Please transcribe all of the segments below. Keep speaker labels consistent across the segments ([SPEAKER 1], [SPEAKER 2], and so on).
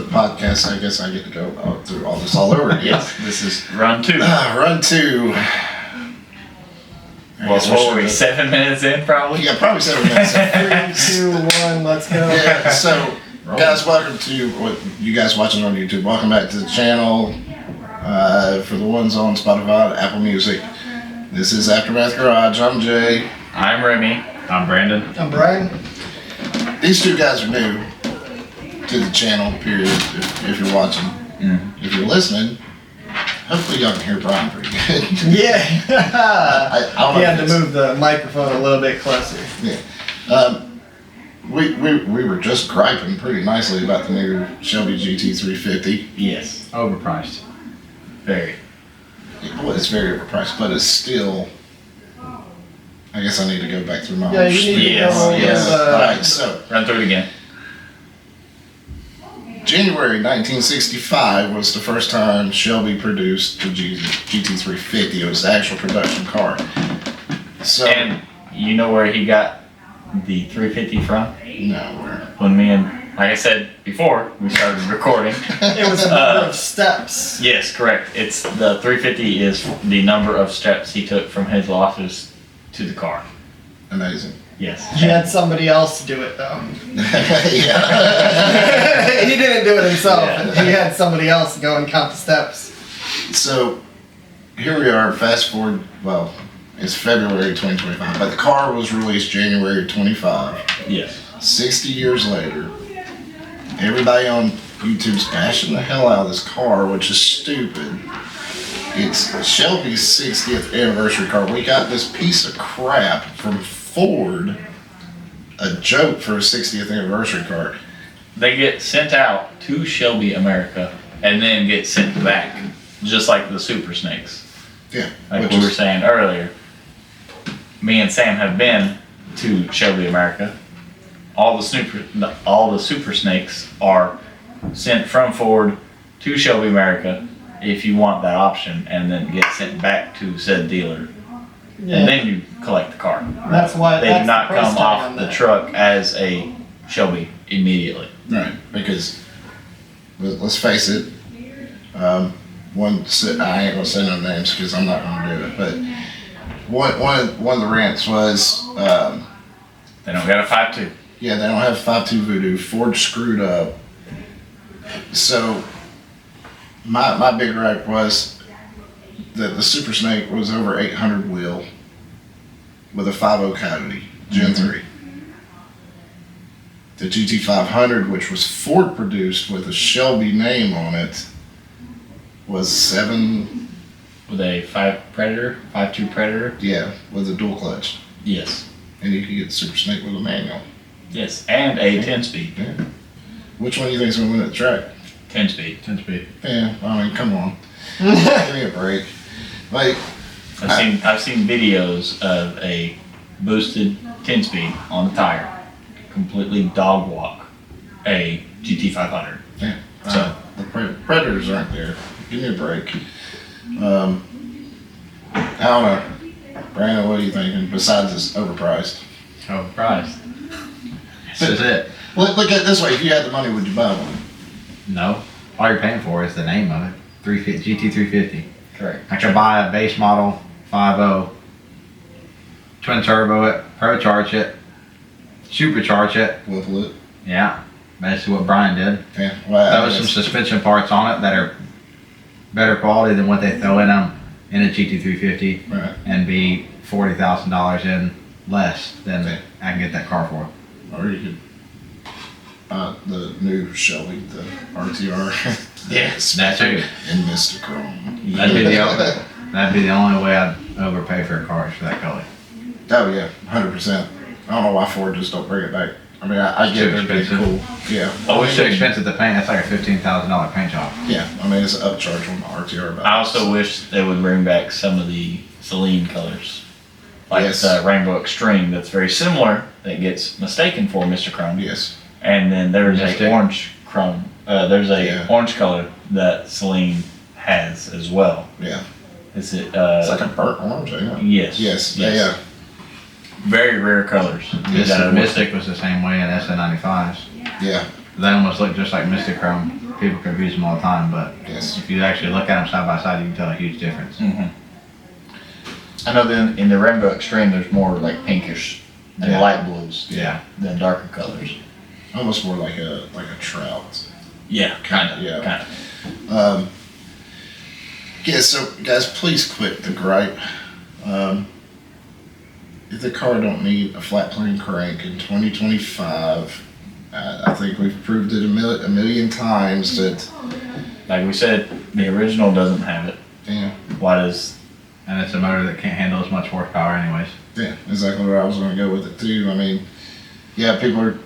[SPEAKER 1] the podcast, I guess I get to go through all this all over again.
[SPEAKER 2] Yes, this is run 2.
[SPEAKER 1] Run 2.
[SPEAKER 2] Well, what were we, 7 minutes in probably?
[SPEAKER 1] Yeah, probably 7 minutes.
[SPEAKER 3] 3, 2, 1, let's go.
[SPEAKER 1] Yeah, so, guys, welcome to what you guys watching on YouTube. Welcome back to the channel. For the ones on Spotify, Apple Music. This is Aftermath Garage. I'm Jay.
[SPEAKER 2] I'm Remy. I'm Brandon.
[SPEAKER 3] I'm Brian.
[SPEAKER 1] These two guys are new to the channel, period, if you're watching. If you're listening, hopefully y'all can hear Brian pretty good.
[SPEAKER 3] Yeah.
[SPEAKER 1] I don't know
[SPEAKER 3] He had to move the microphone a little bit closer.
[SPEAKER 1] Yeah. We were just griping pretty nicely about the new Shelby GT350.
[SPEAKER 2] Yes.
[SPEAKER 4] Overpriced.
[SPEAKER 2] Very.
[SPEAKER 1] Well, it's very overpriced, but it's still... I guess I need to go back through my
[SPEAKER 3] Yeah, you need to go
[SPEAKER 2] Yes.
[SPEAKER 1] Alright, so...
[SPEAKER 2] Run through it again.
[SPEAKER 1] January 1965 was the first time Shelby produced the GT350. It was the actual production car. So...
[SPEAKER 2] And you know where he got the 350 from?
[SPEAKER 1] Nowhere.
[SPEAKER 2] When me and, like I said before, we started recording.
[SPEAKER 3] It was a number of steps.
[SPEAKER 2] Yes, correct. It's the 350 is the number of steps he took from his office to the car.
[SPEAKER 1] Amazing.
[SPEAKER 2] Yes.
[SPEAKER 3] He had somebody else do it though.
[SPEAKER 1] Yeah.
[SPEAKER 3] He didn't do it himself.
[SPEAKER 2] Yeah.
[SPEAKER 3] He had somebody else go and count the steps.
[SPEAKER 1] So, here we are, fast forward, well, it's February 2025, but the car was released January 25.
[SPEAKER 2] Yes.
[SPEAKER 1] 60 years later, everybody on YouTube's bashing the hell out of this car, which is stupid. It's Shelby's 60th anniversary car. We got this piece of crap from Ford, a joke for a 60th anniversary car.
[SPEAKER 2] They get sent out to Shelby, America, and then get sent back, just like the Super Snakes.
[SPEAKER 1] Yeah.
[SPEAKER 2] Like we were saying earlier, me and Sam have been to Shelby, America. All the Super Snakes are sent from Ford to Shelby, America, if you want that option, and then get sent back to said dealer.
[SPEAKER 3] Yeah.
[SPEAKER 2] And then you collect the car.
[SPEAKER 3] That's why
[SPEAKER 2] They
[SPEAKER 3] that's
[SPEAKER 2] do not
[SPEAKER 3] the price
[SPEAKER 2] come
[SPEAKER 3] tag
[SPEAKER 2] off
[SPEAKER 3] on
[SPEAKER 2] the
[SPEAKER 3] that.
[SPEAKER 2] truck as a Shelby immediately.
[SPEAKER 1] Right, because let's face it, I ain't gonna say no names because I'm not gonna do it, but one of the rants was,
[SPEAKER 2] They don't got a 5.2.
[SPEAKER 1] yeah, they don't have 5.2 Voodoo. Ford screwed up. So my big gripe was that the Super Snake was over 800 wheel with a 5.0 Coyote Gen 3. The GT500, which was Ford produced with a Shelby name on it, was 7,
[SPEAKER 2] With a 5.2 Predator.
[SPEAKER 1] yeah, with a dual clutch.
[SPEAKER 2] Yes.
[SPEAKER 1] And you could get the Super Snake with a manual.
[SPEAKER 2] Yes, and a 10-speed.
[SPEAKER 1] Yeah. Which one do you think's gonna win at the track?
[SPEAKER 2] 10-speed.
[SPEAKER 4] 10-speed.
[SPEAKER 1] Yeah, I mean, come on. Give me a break. Like,
[SPEAKER 2] I've seen videos of a boosted 10-speed on the tire completely dog walk a GT500.
[SPEAKER 1] yeah,
[SPEAKER 2] So
[SPEAKER 1] the Predators aren't there. Give me a break. I don't know. Brandon, what are you thinking? Besides it's overpriced.
[SPEAKER 4] Overpriced. This is it.
[SPEAKER 1] Look at it this way. If you had the money, would you buy one?
[SPEAKER 4] No. All you're paying for is the name of it. GT350.
[SPEAKER 2] correct.
[SPEAKER 4] I could buy a base model 5.0, twin turbo it, procharge it, supercharge it.
[SPEAKER 1] Whipple it.
[SPEAKER 4] Yeah. Basically what Brian did.
[SPEAKER 1] Yeah. Well,
[SPEAKER 4] Throw some suspension parts on it that are better quality than what they throw in them in a GT350
[SPEAKER 1] right.
[SPEAKER 4] and be $40,000 in less than
[SPEAKER 1] Okay.
[SPEAKER 4] I can get that car for.
[SPEAKER 1] Or you could buy the new Shelby, the RTR.
[SPEAKER 2] Yes,
[SPEAKER 4] that too.
[SPEAKER 1] In Mr. Chrome.
[SPEAKER 4] That'd be the only way I'd overpay for a car is for that color.
[SPEAKER 1] Oh yeah, 100%. I don't know why Ford just don't bring it back. I mean, I get it, it'd be cool. Yeah.
[SPEAKER 4] Oh, it's so expensive to paint. That's like a $15,000 paint job.
[SPEAKER 1] Yeah, I mean, it's an upcharge on the RTR.
[SPEAKER 2] I also wish they would bring back some of the saleen colors. Like
[SPEAKER 1] Yes.
[SPEAKER 2] the Rainbow Extreme that's very similar, that gets mistaken for Mr. Chrome.
[SPEAKER 1] Yes.
[SPEAKER 2] And then there's
[SPEAKER 4] Mystic.
[SPEAKER 2] a orange chrome. There's a
[SPEAKER 1] Yeah.
[SPEAKER 2] orange color that Saleen has as well.
[SPEAKER 1] Yeah.
[SPEAKER 2] Is it?
[SPEAKER 1] It's like a burnt orange, ain't it?
[SPEAKER 2] Yes.
[SPEAKER 1] Yes.
[SPEAKER 2] Yes.
[SPEAKER 1] Yeah.
[SPEAKER 2] Very rare colors.
[SPEAKER 4] Mystic was the same way in SN95s.
[SPEAKER 1] Yeah.
[SPEAKER 4] They almost look just like Mystic Chrome. People confuse them all the time, but
[SPEAKER 1] Yes.
[SPEAKER 4] if you actually look at them side by side, you can tell a huge difference.
[SPEAKER 2] I know then in the Rainbow Extreme, there's more like pinkish and
[SPEAKER 1] Yeah.
[SPEAKER 2] light blues
[SPEAKER 4] Yeah.
[SPEAKER 2] than darker colors.
[SPEAKER 1] Almost more like a trout.
[SPEAKER 2] Yeah, kind of.
[SPEAKER 1] Yeah.
[SPEAKER 2] Kind of.
[SPEAKER 1] Yeah, so guys, please quit the gripe. If the car don't need a flat plane crank in 2025, I think we've proved it a million times that,
[SPEAKER 2] Like we said, the original doesn't have it.
[SPEAKER 1] yeah,
[SPEAKER 2] Why does?
[SPEAKER 4] And it's a motor that can't handle as much horsepower anyways.
[SPEAKER 1] yeah, exactly where I was going to go with it too. I mean, yeah, people are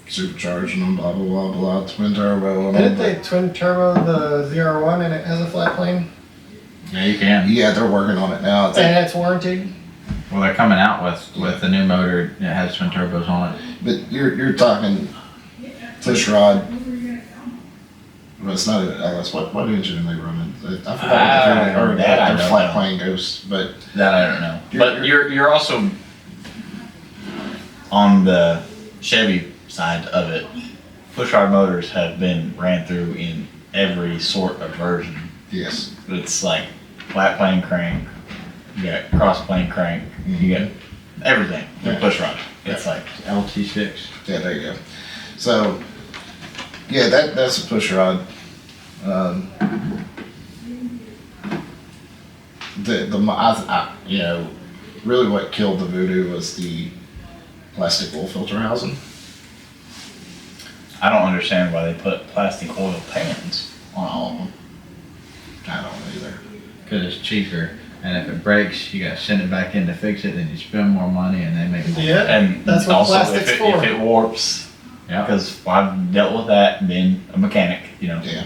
[SPEAKER 1] supercharging them, blah, blah, blah, blah, twin turbo and all
[SPEAKER 3] Didn't they
[SPEAKER 1] that.
[SPEAKER 3] twin turbo the ZR1 and it has a flat plane?
[SPEAKER 4] Yeah, you can.
[SPEAKER 1] Yeah, they're working on it now.
[SPEAKER 3] And it's warranted?
[SPEAKER 4] Well, they're coming out with the new motor. It has twin turbos on it.
[SPEAKER 1] But you're talking push rod. Well, it's not an LS. What engine are they running? I forgot what
[SPEAKER 2] that I
[SPEAKER 1] their
[SPEAKER 2] don't
[SPEAKER 1] flat
[SPEAKER 2] know.
[SPEAKER 1] plane goes. But
[SPEAKER 2] That I don't know.
[SPEAKER 1] You're-
[SPEAKER 2] But you're also on the Chevy side of it. Pushrod motors have been ran through in every sort of version.
[SPEAKER 1] yes,
[SPEAKER 2] It's like flat plane crank, you got cross plane crank, you got everything with
[SPEAKER 1] Yeah.
[SPEAKER 2] pushrod. It's like
[SPEAKER 4] LT6.
[SPEAKER 1] yeah, there you go. So yeah, that's a push rod. You know, really what killed the Voodoo was the plastic oil filter housing.
[SPEAKER 2] I don't understand why they put plastic oil pans on all of them.
[SPEAKER 1] I don't either.
[SPEAKER 4] Because it's cheaper. And if it breaks, you got to send it back in to fix it. Then you spend more money and they make more.
[SPEAKER 3] Yeah.
[SPEAKER 2] And
[SPEAKER 3] That's what
[SPEAKER 2] also
[SPEAKER 3] plastic's
[SPEAKER 2] if
[SPEAKER 3] for.
[SPEAKER 2] it warps,
[SPEAKER 4] Yeah.
[SPEAKER 2] because I've dealt with that, being a mechanic, you know,
[SPEAKER 1] Yeah.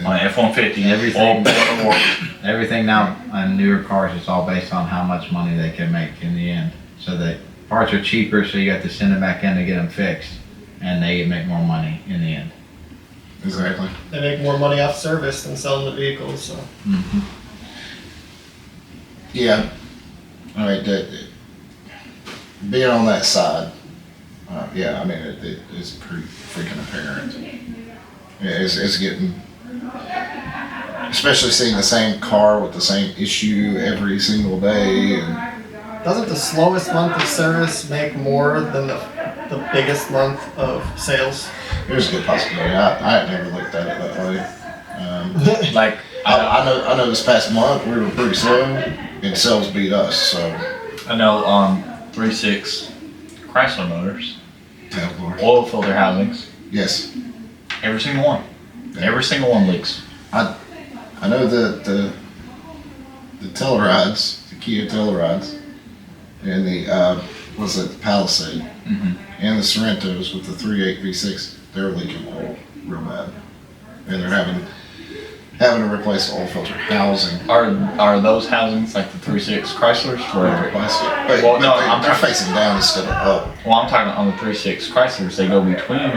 [SPEAKER 2] on an F-150,
[SPEAKER 4] Everything.
[SPEAKER 2] all warp.
[SPEAKER 4] Everything now on newer cars, it's all based on how much money they can make in the end. So the parts are cheaper, so you got to send it back in to get them fixed, and they make more money in the end.
[SPEAKER 1] Exactly.
[SPEAKER 3] They make more money off service than selling the vehicles, so.
[SPEAKER 4] Mm-hmm.
[SPEAKER 1] Yeah. All right. Being on that side, yeah, I mean, it's pretty freaking apparent. Yeah, it's getting, especially seeing the same car with the same issue every single day. And
[SPEAKER 3] Doesn't the slowest month of service make more than the biggest month of sales?
[SPEAKER 1] there's a good possibility. I had never looked at it that way.
[SPEAKER 2] Like,
[SPEAKER 1] I know this past month we were pretty slow, and sales beat us. So,
[SPEAKER 2] I know on 3.6 Chrysler motors,
[SPEAKER 1] oh, Lord.
[SPEAKER 2] oil filter housings,
[SPEAKER 1] Yes,
[SPEAKER 2] every single one. Every single one leaks.
[SPEAKER 1] I know that the Tellurides, the Kia Tellurides, and the what's it, the Palisade, and the Sorrentos with the 3.8 V6, they're leaking oil real bad, and they're having to replace the oil filter housing.
[SPEAKER 2] Are those housings like the 3.6 Chryslers?
[SPEAKER 1] They're plastic. But,
[SPEAKER 2] Well, no,
[SPEAKER 1] they're facing down instead of up.
[SPEAKER 2] Well, I'm talking on the 3.6 Chryslers. They go between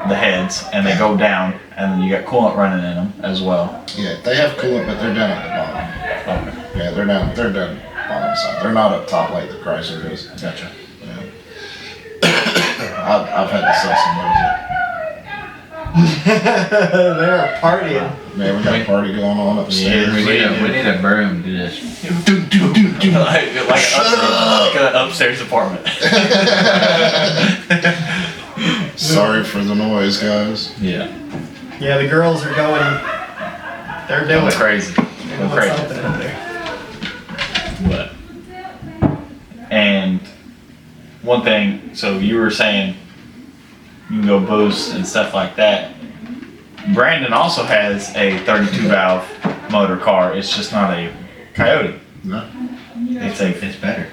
[SPEAKER 2] the heads and they go down, and then you got coolant running in them as well.
[SPEAKER 1] Yeah, they have coolant, but they're down at the bottom.
[SPEAKER 2] Okay,
[SPEAKER 1] Yeah, they're down bottom side. They're not up top like the Chrysler is.
[SPEAKER 2] gotcha.
[SPEAKER 1] Yeah. I've had to sell some of those.
[SPEAKER 3] They're partying.
[SPEAKER 1] Man, we got a party going on upstairs.
[SPEAKER 4] We need a broom to just.
[SPEAKER 2] like an upstairs apartment.
[SPEAKER 1] Sorry for the noise, guys.
[SPEAKER 2] Yeah,
[SPEAKER 3] Yeah, the girls are going. They're doing
[SPEAKER 2] that's crazy.
[SPEAKER 3] They're doing
[SPEAKER 2] Crazy.
[SPEAKER 3] something up there.
[SPEAKER 2] But and one thing, so you were saying you can go boost and stuff like that. Brandon also has a 32 valve motor car. It's just not a Coyote.
[SPEAKER 1] No.
[SPEAKER 4] It's better.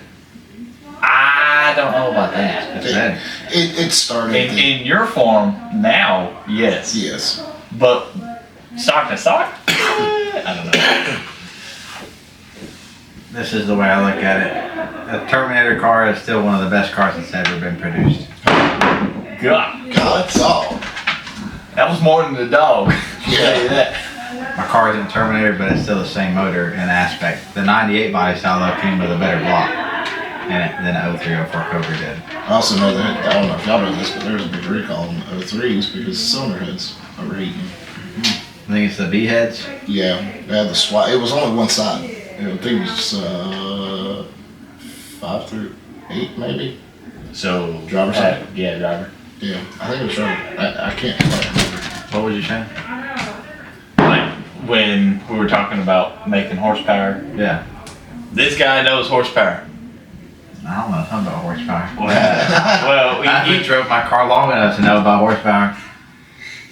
[SPEAKER 2] I don't know about that.
[SPEAKER 4] It's better.
[SPEAKER 1] It started.
[SPEAKER 2] In your form now, yes.
[SPEAKER 1] Yes.
[SPEAKER 2] But stock to stock, I don't know.
[SPEAKER 4] This is the way I look at it. A Terminator car is still one of the best cars that's ever been produced.
[SPEAKER 2] God,
[SPEAKER 1] God's all.
[SPEAKER 2] that was more than the dog. I'll tell you that.
[SPEAKER 4] My car isn't Terminator, but it's still the same motor and aspect. The 98 body style though came with a better block. than a 0304 Cobra did.
[SPEAKER 1] I also know that, I don't know if y'all know this, but there was a big recall on 03s because cylinder heads overheating.
[SPEAKER 4] I think it's the V heads.
[SPEAKER 1] Yeah, they had the swap. It was only one side. I think it was 5 through 8 maybe.
[SPEAKER 2] So
[SPEAKER 1] Driver side?
[SPEAKER 2] Yeah, driver.
[SPEAKER 1] Yeah, I think it was driver. I can't quite remember.
[SPEAKER 4] What was you saying?
[SPEAKER 2] Like when we were talking about making horsepower,
[SPEAKER 4] Yeah.
[SPEAKER 2] this guy knows horsepower.
[SPEAKER 4] I don't know something about horsepower.
[SPEAKER 2] Well,
[SPEAKER 4] I haven't drove my car long enough to know about horsepower.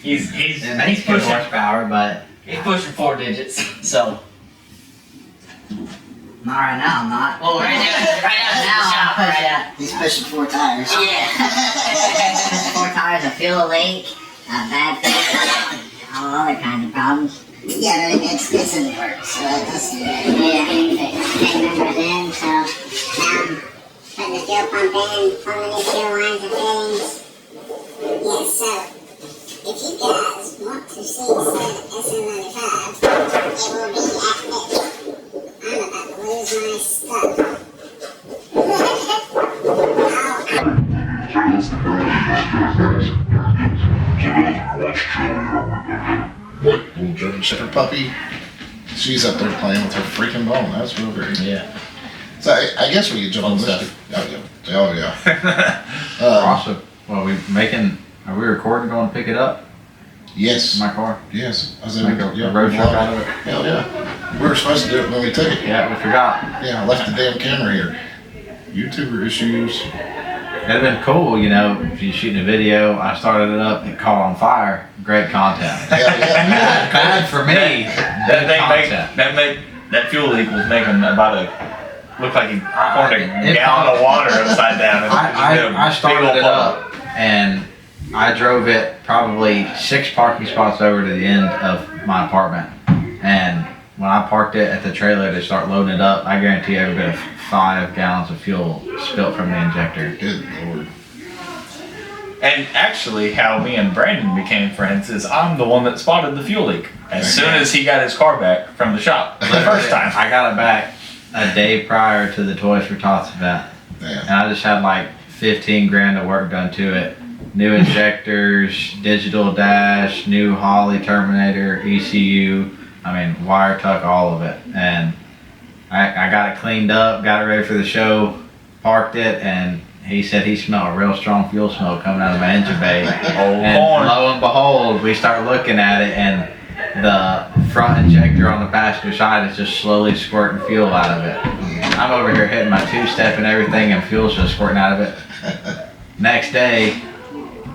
[SPEAKER 2] he's
[SPEAKER 5] It makes good
[SPEAKER 2] pushing.
[SPEAKER 5] horsepower, but he's pushing 4 digits, so.
[SPEAKER 6] Not right now, I'm not.
[SPEAKER 5] Well, right now, right
[SPEAKER 6] He's pushing 4 tires.
[SPEAKER 5] Yeah.
[SPEAKER 6] Pushing 4 tires, a fuel leak, a bad fuel, all other kinds of problems. Yeah, but it's in the works, so that's good. Yeah, I remember then, so now I'm putting the fuel pump in, plumbing the fuel lines and fittings. Yeah, so if you guys want to see SM95, it will be after this. I'm about to lose my stuff.
[SPEAKER 1] What little German Shepherd puppy? She's up there playing with her freaking bone. That's real great.
[SPEAKER 2] Yeah.
[SPEAKER 1] So I guess we could jump on
[SPEAKER 2] Fun
[SPEAKER 1] this. Oh yeah.
[SPEAKER 4] We're also, well, are we recording going to pick it up
[SPEAKER 1] Yes.
[SPEAKER 4] in my car?
[SPEAKER 1] Yes. I was
[SPEAKER 4] Make a road trip out of it?
[SPEAKER 1] Hell yeah. We were supposed to do it when we took it.
[SPEAKER 4] Yeah, we forgot.
[SPEAKER 1] Yeah, I left the damn camera here. YouTuber issues.
[SPEAKER 4] It'd have been cool, you know, if you shooting a video, I started it up, it caught on fire. Great content.
[SPEAKER 1] Hell yeah.
[SPEAKER 4] Bad for me.
[SPEAKER 2] That
[SPEAKER 4] Good
[SPEAKER 2] thing
[SPEAKER 4] content.
[SPEAKER 2] that fuel leak was making about looked like he poured a
[SPEAKER 4] It
[SPEAKER 2] gallon of water upside down.
[SPEAKER 4] I started it up and I drove it probably 6 parking spots over to the end of my apartment. And when I parked it at the trailer to start loading it up, I guarantee every bit of 5 gallons of fuel spilt from the injector.
[SPEAKER 1] Good lord.
[SPEAKER 2] And actually, how me and Brandon became friends is I'm the one that spotted the fuel leak as soon as he got his car back from the shop the first time.
[SPEAKER 4] I got it back a day prior to the Toys for Tots event.
[SPEAKER 1] Damn.
[SPEAKER 4] And I just had like 15 grand of work done to it. New injectors, digital dash, new Holley Terminator, ECU, I mean, wire tuck, all of it. And I got it cleaned up, got it ready for the show, parked it, and he said he smelled a real strong fuel smoke coming out of my engine bay. And
[SPEAKER 2] corn.
[SPEAKER 4] lo and behold, we start looking at it, and the front injector on the passenger side is just slowly squirting fuel out of it. I'm over here hitting my 2-step and everything, and fuel's just squirting out of it. Next day,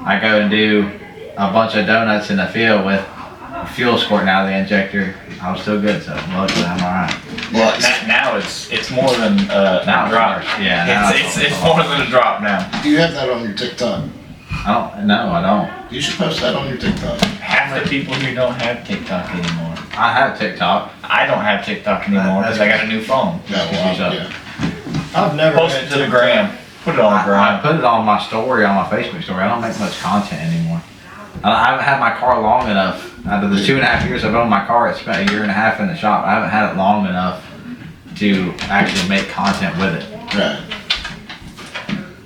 [SPEAKER 4] I go and do a bunch of donuts in the field with fuel squirting out of the injector. I was still good, so luckily I'm alright.
[SPEAKER 2] Well, now it's more than
[SPEAKER 4] Now
[SPEAKER 2] a
[SPEAKER 4] it's
[SPEAKER 2] drop.
[SPEAKER 4] worse. Yeah, now
[SPEAKER 2] It's more than a drop now.
[SPEAKER 1] Do you have that on your TikTok?
[SPEAKER 4] I don't.
[SPEAKER 1] You should post that on your TikTok.
[SPEAKER 2] Half the people here don't have TikTok anymore.
[SPEAKER 4] I have TikTok.
[SPEAKER 2] I don't have TikTok anymore because I got a new phone.
[SPEAKER 1] Yeah, well, yeah.
[SPEAKER 3] I've never
[SPEAKER 2] Post
[SPEAKER 3] had
[SPEAKER 2] it to the
[SPEAKER 3] TikTok.
[SPEAKER 2] gram. Put it on the
[SPEAKER 4] I
[SPEAKER 2] gram.
[SPEAKER 4] put it on my story, on my Facebook story. I don't make much content anymore. I haven't had my car long enough. Out of the 2.5 years I've owned my car, it's spent 1.5 years in the shop. I haven't had it long enough to actually make content with it.
[SPEAKER 1] Right.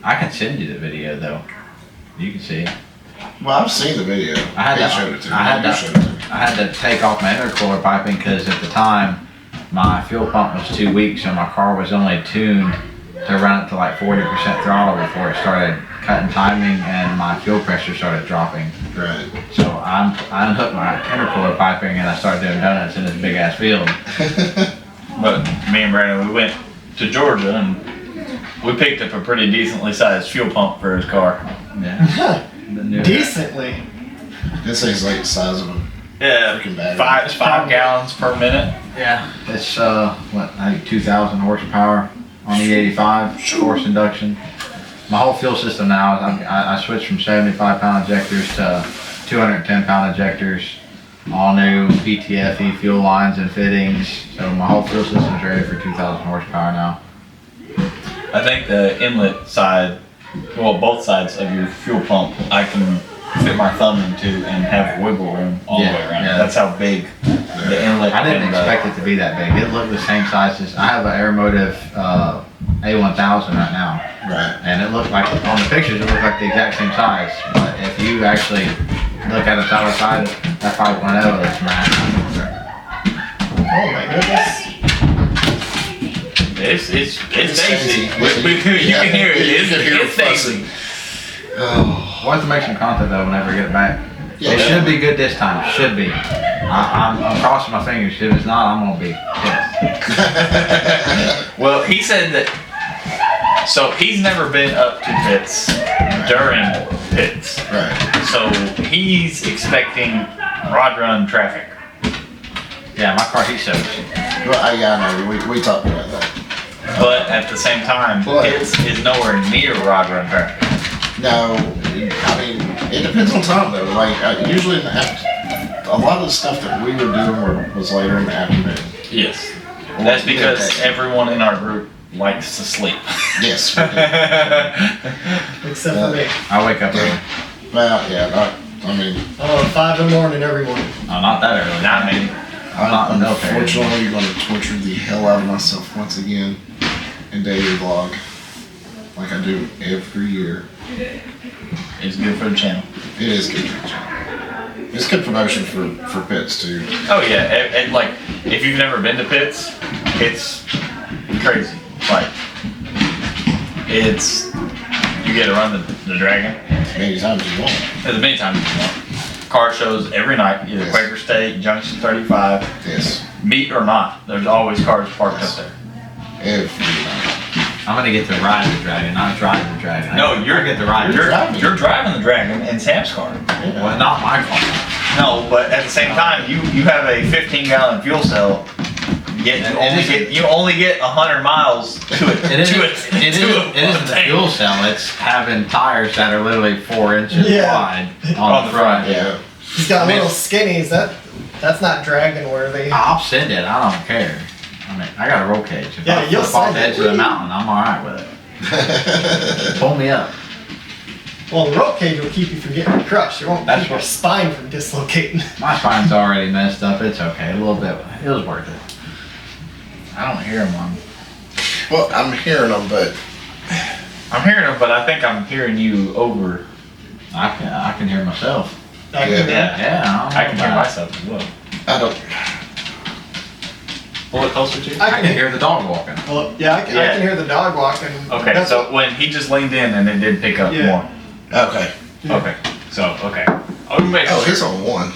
[SPEAKER 4] I can send you the video though. You can see it.
[SPEAKER 1] Well, I've seen the video.
[SPEAKER 4] I had
[SPEAKER 1] They
[SPEAKER 4] to-
[SPEAKER 1] showed it to me.
[SPEAKER 4] I had
[SPEAKER 1] You
[SPEAKER 4] to-
[SPEAKER 1] showed it to me.
[SPEAKER 4] I had to take off my intercooler piping because at the time my fuel pump was too weak, so my car was only tuned to run it to like 40% throttle before it started cutting timing and my fuel pressure started dropping.
[SPEAKER 1] Right.
[SPEAKER 4] So I unhooked my intercooler piping and I started doing donuts in this big ass field.
[SPEAKER 2] But me and Brandon, we went to Georgia and we picked up a pretty decently sized fuel pump for his car.
[SPEAKER 4] Yeah. The new-
[SPEAKER 3] Decently.
[SPEAKER 1] This thing's like the size of a
[SPEAKER 2] Yeah,
[SPEAKER 1] freaking battery.
[SPEAKER 2] five gallons per minute.
[SPEAKER 4] Yeah. It's I think 2,000 horsepower on the 85 forced induction. My whole fuel system now, I switched from 75-pound injectors to 210-pound injectors, all new PTFE fuel lines and fittings. So my whole fuel system's ready for 2,000 horsepower now.
[SPEAKER 2] I think the inlet side, well, both sides of your fuel pump, I can fit my thumb into and have wiggle room all the way around.
[SPEAKER 4] Yeah.
[SPEAKER 2] That's how big the inlet.
[SPEAKER 4] I didn't
[SPEAKER 2] and,
[SPEAKER 4] expect it to be that big. It looked the same size as I have an Aeromotive A1000 right now.
[SPEAKER 1] Right.
[SPEAKER 4] And it looked like, on the pictures, it looked like the exact same size. But if you actually look at it side by side, that 5.0 is massive.
[SPEAKER 3] Oh my goodness.
[SPEAKER 2] It's
[SPEAKER 1] It's
[SPEAKER 2] tasty.
[SPEAKER 1] tasty.
[SPEAKER 2] You can hear it.
[SPEAKER 1] You can hear it
[SPEAKER 2] It's tasty.
[SPEAKER 1] fussing. Oh.
[SPEAKER 4] We'll have to make some content though whenever we get it back.
[SPEAKER 1] Yeah,
[SPEAKER 4] It should be good this time. Should be. I'm crossing my fingers. If it's not, I'm gonna be pissed.
[SPEAKER 2] Well, he said that. So he's never been up to pits during pits.
[SPEAKER 1] Right.
[SPEAKER 2] So he's expecting rod run traffic.
[SPEAKER 4] Yeah, my car heat soaks.
[SPEAKER 1] Well, yeah, I know. We talked about that.
[SPEAKER 2] But at the same time,
[SPEAKER 1] But-
[SPEAKER 2] pits is nowhere near rod run traffic.
[SPEAKER 1] No, I mean, it depends on time though. Like, usually in the a lot of the stuff that we were doing was later in the afternoon.
[SPEAKER 2] Yes. That's because everyone in our group likes to sleep.
[SPEAKER 1] Yes.
[SPEAKER 3] Except for me.
[SPEAKER 4] I wake up early.
[SPEAKER 1] Well, yeah, I mean,
[SPEAKER 3] I'm up 5 in the morning every morning.
[SPEAKER 4] Oh, not that early.
[SPEAKER 2] Not me.
[SPEAKER 4] I'm not in the military.
[SPEAKER 1] unfortunately going to torture the hell out of myself once again in daily vlog, like I do every year.
[SPEAKER 2] It's good for the channel.
[SPEAKER 1] It is good for the channel. It's good promotion for pits too.
[SPEAKER 2] Oh yeah, and like if you've never been to pits, it's crazy. Like it's you get to run the dragon
[SPEAKER 1] As many times as you want.
[SPEAKER 2] as many times as you want. Car shows every night, either
[SPEAKER 1] Yes.
[SPEAKER 2] Quaker State, Junction 35,
[SPEAKER 1] Yes.
[SPEAKER 2] meet or not. There's always cars parked up there.
[SPEAKER 1] Every night.
[SPEAKER 4] I'm gonna get to ride the dragon, not drive the dragon.
[SPEAKER 2] No,
[SPEAKER 4] I get to ride.
[SPEAKER 2] You're driving the dragon in Sam's car.
[SPEAKER 4] Well, not my car.
[SPEAKER 2] No, but at the same time, you have a 15-gallon fuel cell. Yet you only get 100 miles to it.
[SPEAKER 4] It isn't the fuel cell. It's having tires that are literally 4 inches
[SPEAKER 3] Yeah.
[SPEAKER 4] wide on the front.
[SPEAKER 1] Yeah.
[SPEAKER 3] He's got
[SPEAKER 4] I mean,
[SPEAKER 3] little skinnies. That's not dragon worthy.
[SPEAKER 4] I'll send it. I don't care. I mean, I got a roll cage. If
[SPEAKER 3] Yeah,
[SPEAKER 4] I
[SPEAKER 3] you'll
[SPEAKER 4] flip off
[SPEAKER 3] send
[SPEAKER 4] the
[SPEAKER 3] it.
[SPEAKER 4] edge of the mountain, I'm all right with it. Pull me up.
[SPEAKER 3] Well, the rope cage will keep you from getting crushed. It won't
[SPEAKER 4] That's
[SPEAKER 3] keep your
[SPEAKER 4] what-
[SPEAKER 3] spine from dislocating.
[SPEAKER 4] My spine's already messed up. It's okay. A little bit. It was worth it.
[SPEAKER 2] I don't hear him on.
[SPEAKER 1] Well, I'm hearing them, but
[SPEAKER 2] I'm hearing him, but I think I'm hearing you over.
[SPEAKER 4] I can hear myself.
[SPEAKER 3] I
[SPEAKER 1] Yeah.
[SPEAKER 3] can-
[SPEAKER 4] Yeah,
[SPEAKER 2] I can hear myself as well.
[SPEAKER 1] I don't.
[SPEAKER 2] Pull it closer to you.
[SPEAKER 4] I can hear the dog walking.
[SPEAKER 3] Well, yeah, I can
[SPEAKER 2] Yeah.
[SPEAKER 3] hear the dog walking.
[SPEAKER 2] Okay,
[SPEAKER 3] That's-
[SPEAKER 2] so when he just leaned in and it did pick up
[SPEAKER 3] Yeah.
[SPEAKER 2] more.
[SPEAKER 1] Okay.
[SPEAKER 2] Okay, so okay. I'll make
[SPEAKER 1] Oh,
[SPEAKER 2] sure.
[SPEAKER 1] it's on one.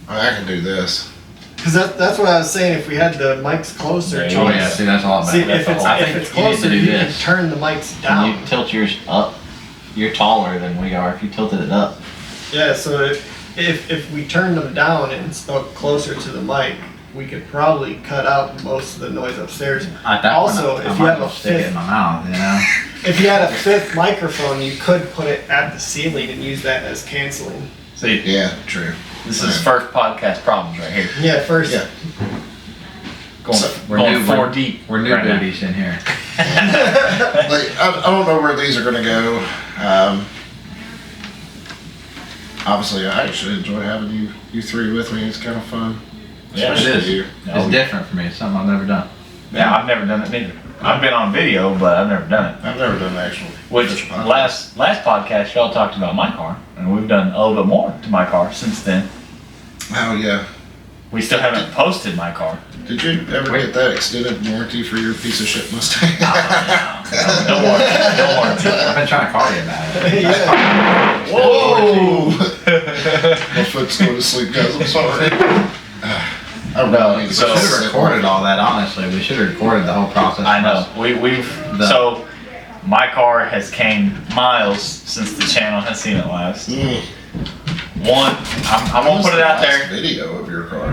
[SPEAKER 1] I can do this.
[SPEAKER 3] Because that's what I was saying. If we had the mics closer,
[SPEAKER 2] Yeah,
[SPEAKER 4] Oh
[SPEAKER 3] to
[SPEAKER 4] yeah,
[SPEAKER 3] us.
[SPEAKER 4] see that's a lot
[SPEAKER 3] See,
[SPEAKER 4] better.
[SPEAKER 3] if it's,
[SPEAKER 4] I
[SPEAKER 3] if
[SPEAKER 4] think
[SPEAKER 3] it's
[SPEAKER 4] you need to
[SPEAKER 3] closer,
[SPEAKER 4] do
[SPEAKER 3] you can
[SPEAKER 4] this.
[SPEAKER 3] turn the mics
[SPEAKER 4] When you
[SPEAKER 3] down.
[SPEAKER 4] tilt yours up, you're taller than we are. If you tilted it up,
[SPEAKER 3] Yeah, so if we turned them down and spoke closer to the mic, we could probably cut out most of the noise upstairs.
[SPEAKER 4] at that
[SPEAKER 3] Also,
[SPEAKER 4] point, I
[SPEAKER 3] if
[SPEAKER 4] might
[SPEAKER 3] you have
[SPEAKER 4] as well
[SPEAKER 3] a
[SPEAKER 4] stick it
[SPEAKER 3] fifth-
[SPEAKER 4] in my mouth, you know.
[SPEAKER 3] If you had a fifth microphone, you could put it at the ceiling and use that as canceling.
[SPEAKER 2] See,
[SPEAKER 1] Yeah, true.
[SPEAKER 2] this is first podcast problems right here.
[SPEAKER 3] Yeah, first.
[SPEAKER 1] Yeah.
[SPEAKER 2] Going,
[SPEAKER 1] So,
[SPEAKER 2] going four deep.
[SPEAKER 4] We're new
[SPEAKER 2] right now.
[SPEAKER 4] booties in here.
[SPEAKER 1] Like, I don't know where these are going to go. Obviously, I actually enjoy having you three with me. It's kind of fun.
[SPEAKER 2] Yeah,
[SPEAKER 4] It
[SPEAKER 1] Especially
[SPEAKER 4] is.
[SPEAKER 1] you.
[SPEAKER 4] It's different for me. It's something I've never done.
[SPEAKER 2] Yeah, I've never done it neither. I've been on video, but I've never done it.
[SPEAKER 1] I've never done actual.
[SPEAKER 2] Which
[SPEAKER 1] official podcast.
[SPEAKER 2] last podcast y'all talked about my car, and we've done a little bit more to my car since then.
[SPEAKER 1] Oh yeah.
[SPEAKER 2] We still haven't posted my car.
[SPEAKER 1] Did you ever get that extended warranty for your piece of shit Mustang?
[SPEAKER 2] Don't worry, don't worry.
[SPEAKER 4] I've been trying to call you about it.
[SPEAKER 3] Yeah.
[SPEAKER 1] Whoa! My foot's going to sleep, guys. I'm sorry. I really need to
[SPEAKER 2] so-
[SPEAKER 4] We should have recorded all that. Honestly, we should have recorded the whole process.
[SPEAKER 2] I know. So my car has came miles since the channel has seen it last. One, I'm gonna put it out there.
[SPEAKER 1] Video of your car.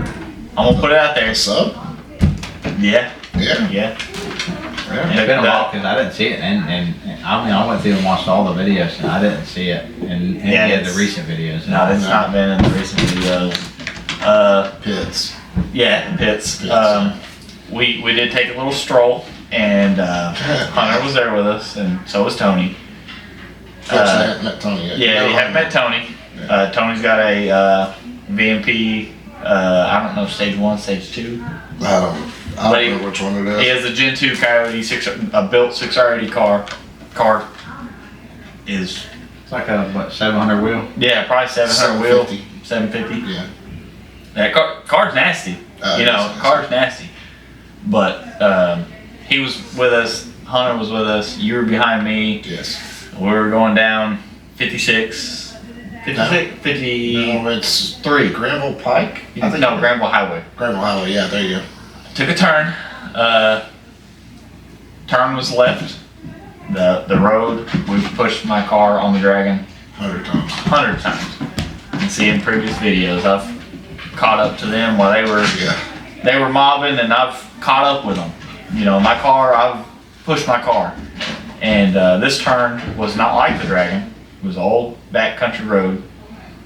[SPEAKER 2] I'm gonna put it out there.
[SPEAKER 1] A sub?
[SPEAKER 2] Yeah,
[SPEAKER 1] Yeah.
[SPEAKER 2] yeah.
[SPEAKER 4] It's been a while because I didn't see it, and I mean I went through and watched all the videos, and I didn't see it in any
[SPEAKER 2] Yeah,
[SPEAKER 4] of the
[SPEAKER 2] it's-
[SPEAKER 4] recent videos.
[SPEAKER 2] No, it's not been in the recent videos.
[SPEAKER 1] Pits.
[SPEAKER 2] Yeah, pits.
[SPEAKER 1] Pits.
[SPEAKER 2] We did take a little stroll, and Hunter was there with us, and so was Tony.
[SPEAKER 1] Actually, I haven't met Tony yet.
[SPEAKER 2] Yeah,
[SPEAKER 1] No,
[SPEAKER 2] you haven't met Tony.
[SPEAKER 1] Yeah.
[SPEAKER 2] Tony's got a VMP. I don't know, stage 1, stage 2.
[SPEAKER 1] I don't. I
[SPEAKER 2] But
[SPEAKER 1] don't know which one it
[SPEAKER 2] he
[SPEAKER 1] is.
[SPEAKER 2] has a Gen 2 Coyote, a built 6R80 car. Car is,
[SPEAKER 4] It's like a, what, 700 wheel?
[SPEAKER 2] yeah, probably 700 wheel.
[SPEAKER 1] 750.
[SPEAKER 2] 750.
[SPEAKER 1] Yeah.
[SPEAKER 2] That car's nasty.
[SPEAKER 1] It is
[SPEAKER 2] Car's nasty. But he was with us. Hunter was with us. You were behind me.
[SPEAKER 1] Yes.
[SPEAKER 2] We were going down 56. 56? 53.
[SPEAKER 1] No, it's Granville Pike. I think
[SPEAKER 2] No, Granville Highway.
[SPEAKER 1] Granville Highway. Yeah, there you go.
[SPEAKER 2] Took a turn. Turn was left. The road. We pushed my car on the Dragon
[SPEAKER 1] 100 times.
[SPEAKER 2] 100 times. You can see in previous videos, I've caught up to them while
[SPEAKER 1] Yeah.
[SPEAKER 2] they were mobbing, and I've caught up with them. You know, my car, I've pushed my car. And this turn was not like the Dragon. It was an old backcountry road.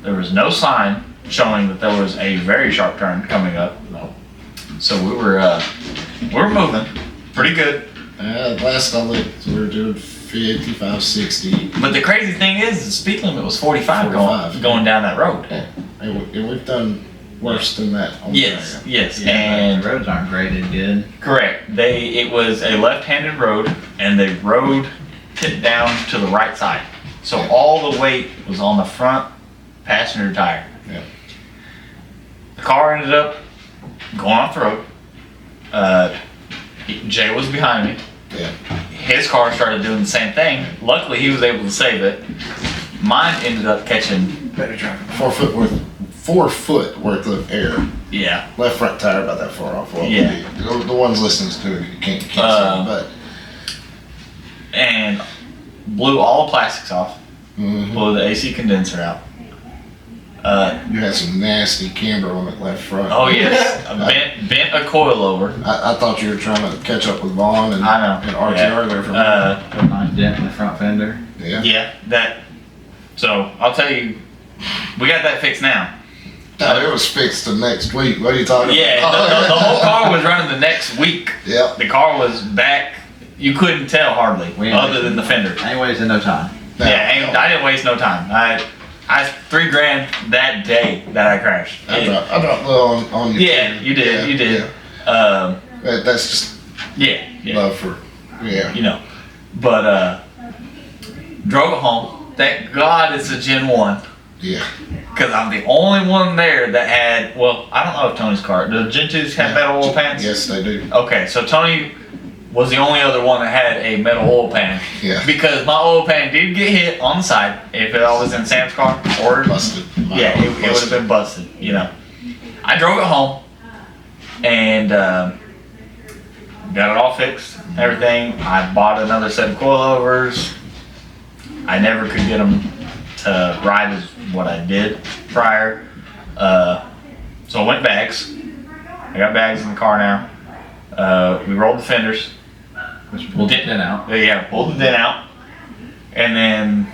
[SPEAKER 2] There was no sign showing that there was a very sharp turn coming up. So we were moving pretty good.
[SPEAKER 1] Last I looked, we were doing 55, 60.
[SPEAKER 2] But the crazy thing is, the speed limit was 45,
[SPEAKER 1] 45.
[SPEAKER 2] going down that road.
[SPEAKER 1] Yeah. And we've done worse than that. On the
[SPEAKER 2] Yes,
[SPEAKER 1] Dragon.
[SPEAKER 2] yes,
[SPEAKER 4] Yeah,
[SPEAKER 2] and
[SPEAKER 4] the roads aren't graded good.
[SPEAKER 2] correct. It was a left-handed road, and the road tipped down to the right side. So all the weight was on the front passenger tire.
[SPEAKER 1] Yeah.
[SPEAKER 2] The car ended up going off the road. Jay was behind me.
[SPEAKER 1] Yeah.
[SPEAKER 2] His car started doing the same thing. Luckily, he was able to save it. Mine ended up catching.
[SPEAKER 1] Better drive. 4 foot worth of air.
[SPEAKER 2] Yeah.
[SPEAKER 1] Left front tire about that far off. Well,
[SPEAKER 2] Yeah.
[SPEAKER 1] The ones listening to it, you can't see it, but.
[SPEAKER 2] And blew all the plastics off.
[SPEAKER 1] Mhm.
[SPEAKER 2] Blew the AC condenser out.
[SPEAKER 1] You had some nasty camber on that left front.
[SPEAKER 2] Oh yes, I bent a coil over.
[SPEAKER 1] I thought you were trying to catch up with Vaughn and,
[SPEAKER 2] I know.
[SPEAKER 1] and RTR there for me.
[SPEAKER 4] Put a nice dent in the front fender.
[SPEAKER 1] Yeah.
[SPEAKER 2] Yeah, that. So I'll tell you, we got that fixed now.
[SPEAKER 1] No, it was fixed the next week. What are you talking
[SPEAKER 2] Yeah,
[SPEAKER 1] about?
[SPEAKER 2] the whole car was running the next week.
[SPEAKER 1] Yeah.
[SPEAKER 2] The car was back. You couldn't tell hardly, other than the fender.
[SPEAKER 4] Anyways, in no time.
[SPEAKER 1] No,
[SPEAKER 2] Yeah,
[SPEAKER 1] no.
[SPEAKER 2] I didn't waste no time. I $3,000 that day that I crashed.
[SPEAKER 1] I dropped a little on you.
[SPEAKER 2] Yeah, you did.
[SPEAKER 1] Yeah,
[SPEAKER 2] You did.
[SPEAKER 1] yeah. That's just
[SPEAKER 2] Yeah.
[SPEAKER 1] love for, yeah.
[SPEAKER 2] You know, but drove it home. Thank God it's a Gen 1.
[SPEAKER 1] Yeah.
[SPEAKER 2] Because I'm the only one there that had, well, I don't know if Tony's car, the Gen 2s have metal oil pans?
[SPEAKER 1] Yes, they do.
[SPEAKER 2] Okay, so Tony was the only other one that had a metal oil pan.
[SPEAKER 1] Yeah.
[SPEAKER 2] Because my oil pan did get hit on the side if it was in Sam's car. Or,
[SPEAKER 1] Busted.
[SPEAKER 2] yeah, it would have been busted, you know. I drove it home and got it all fixed, everything. I bought another set of coilovers. I never could get them to ride as what I did prior. So I went bags. I got bags in the car now. We rolled the fenders.
[SPEAKER 4] Which pulled the dent out.
[SPEAKER 2] Yeah, pulled the dent out. And then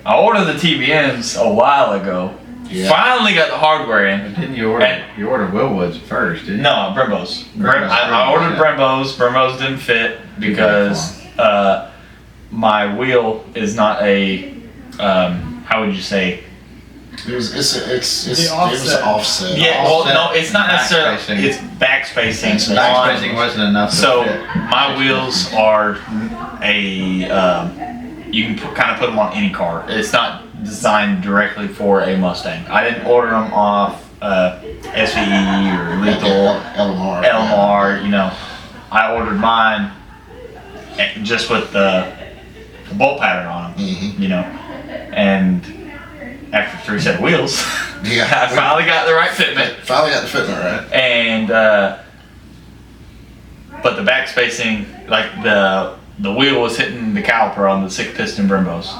[SPEAKER 2] I ordered the TBMs a while ago.
[SPEAKER 1] Yeah.
[SPEAKER 2] Finally got the hardware in.
[SPEAKER 4] Didn't you order? You ordered Willwoods first, didn't you?
[SPEAKER 2] No, Brembos.
[SPEAKER 4] Brembos,
[SPEAKER 2] I ordered
[SPEAKER 4] yeah.
[SPEAKER 2] Brembos. Brembos didn't fit because my wheel is not a, how would you say?
[SPEAKER 1] It
[SPEAKER 3] offset.
[SPEAKER 1] was offset.
[SPEAKER 2] Yeah, well,
[SPEAKER 4] Offset,
[SPEAKER 2] no, it's not necessarily.
[SPEAKER 4] backspacing.
[SPEAKER 2] It's backspacing.
[SPEAKER 4] Backspacing wasn't enough.
[SPEAKER 2] So
[SPEAKER 4] to fit.
[SPEAKER 2] my wheels are you can kind of put them on any car. It's not designed directly for a Mustang. I didn't order them off SVE or Lethal,
[SPEAKER 1] LMR.
[SPEAKER 2] LMR. You know, I ordered mine just with the bolt pattern on them.
[SPEAKER 1] Mm-hmm.
[SPEAKER 2] You know, and after 3 set of wheels,
[SPEAKER 1] Yeah.
[SPEAKER 2] I finally got the right fitment.
[SPEAKER 1] Finally got the fitment right.
[SPEAKER 2] And but the back spacing, like the wheel was hitting the caliper on the 6-piston Brembos,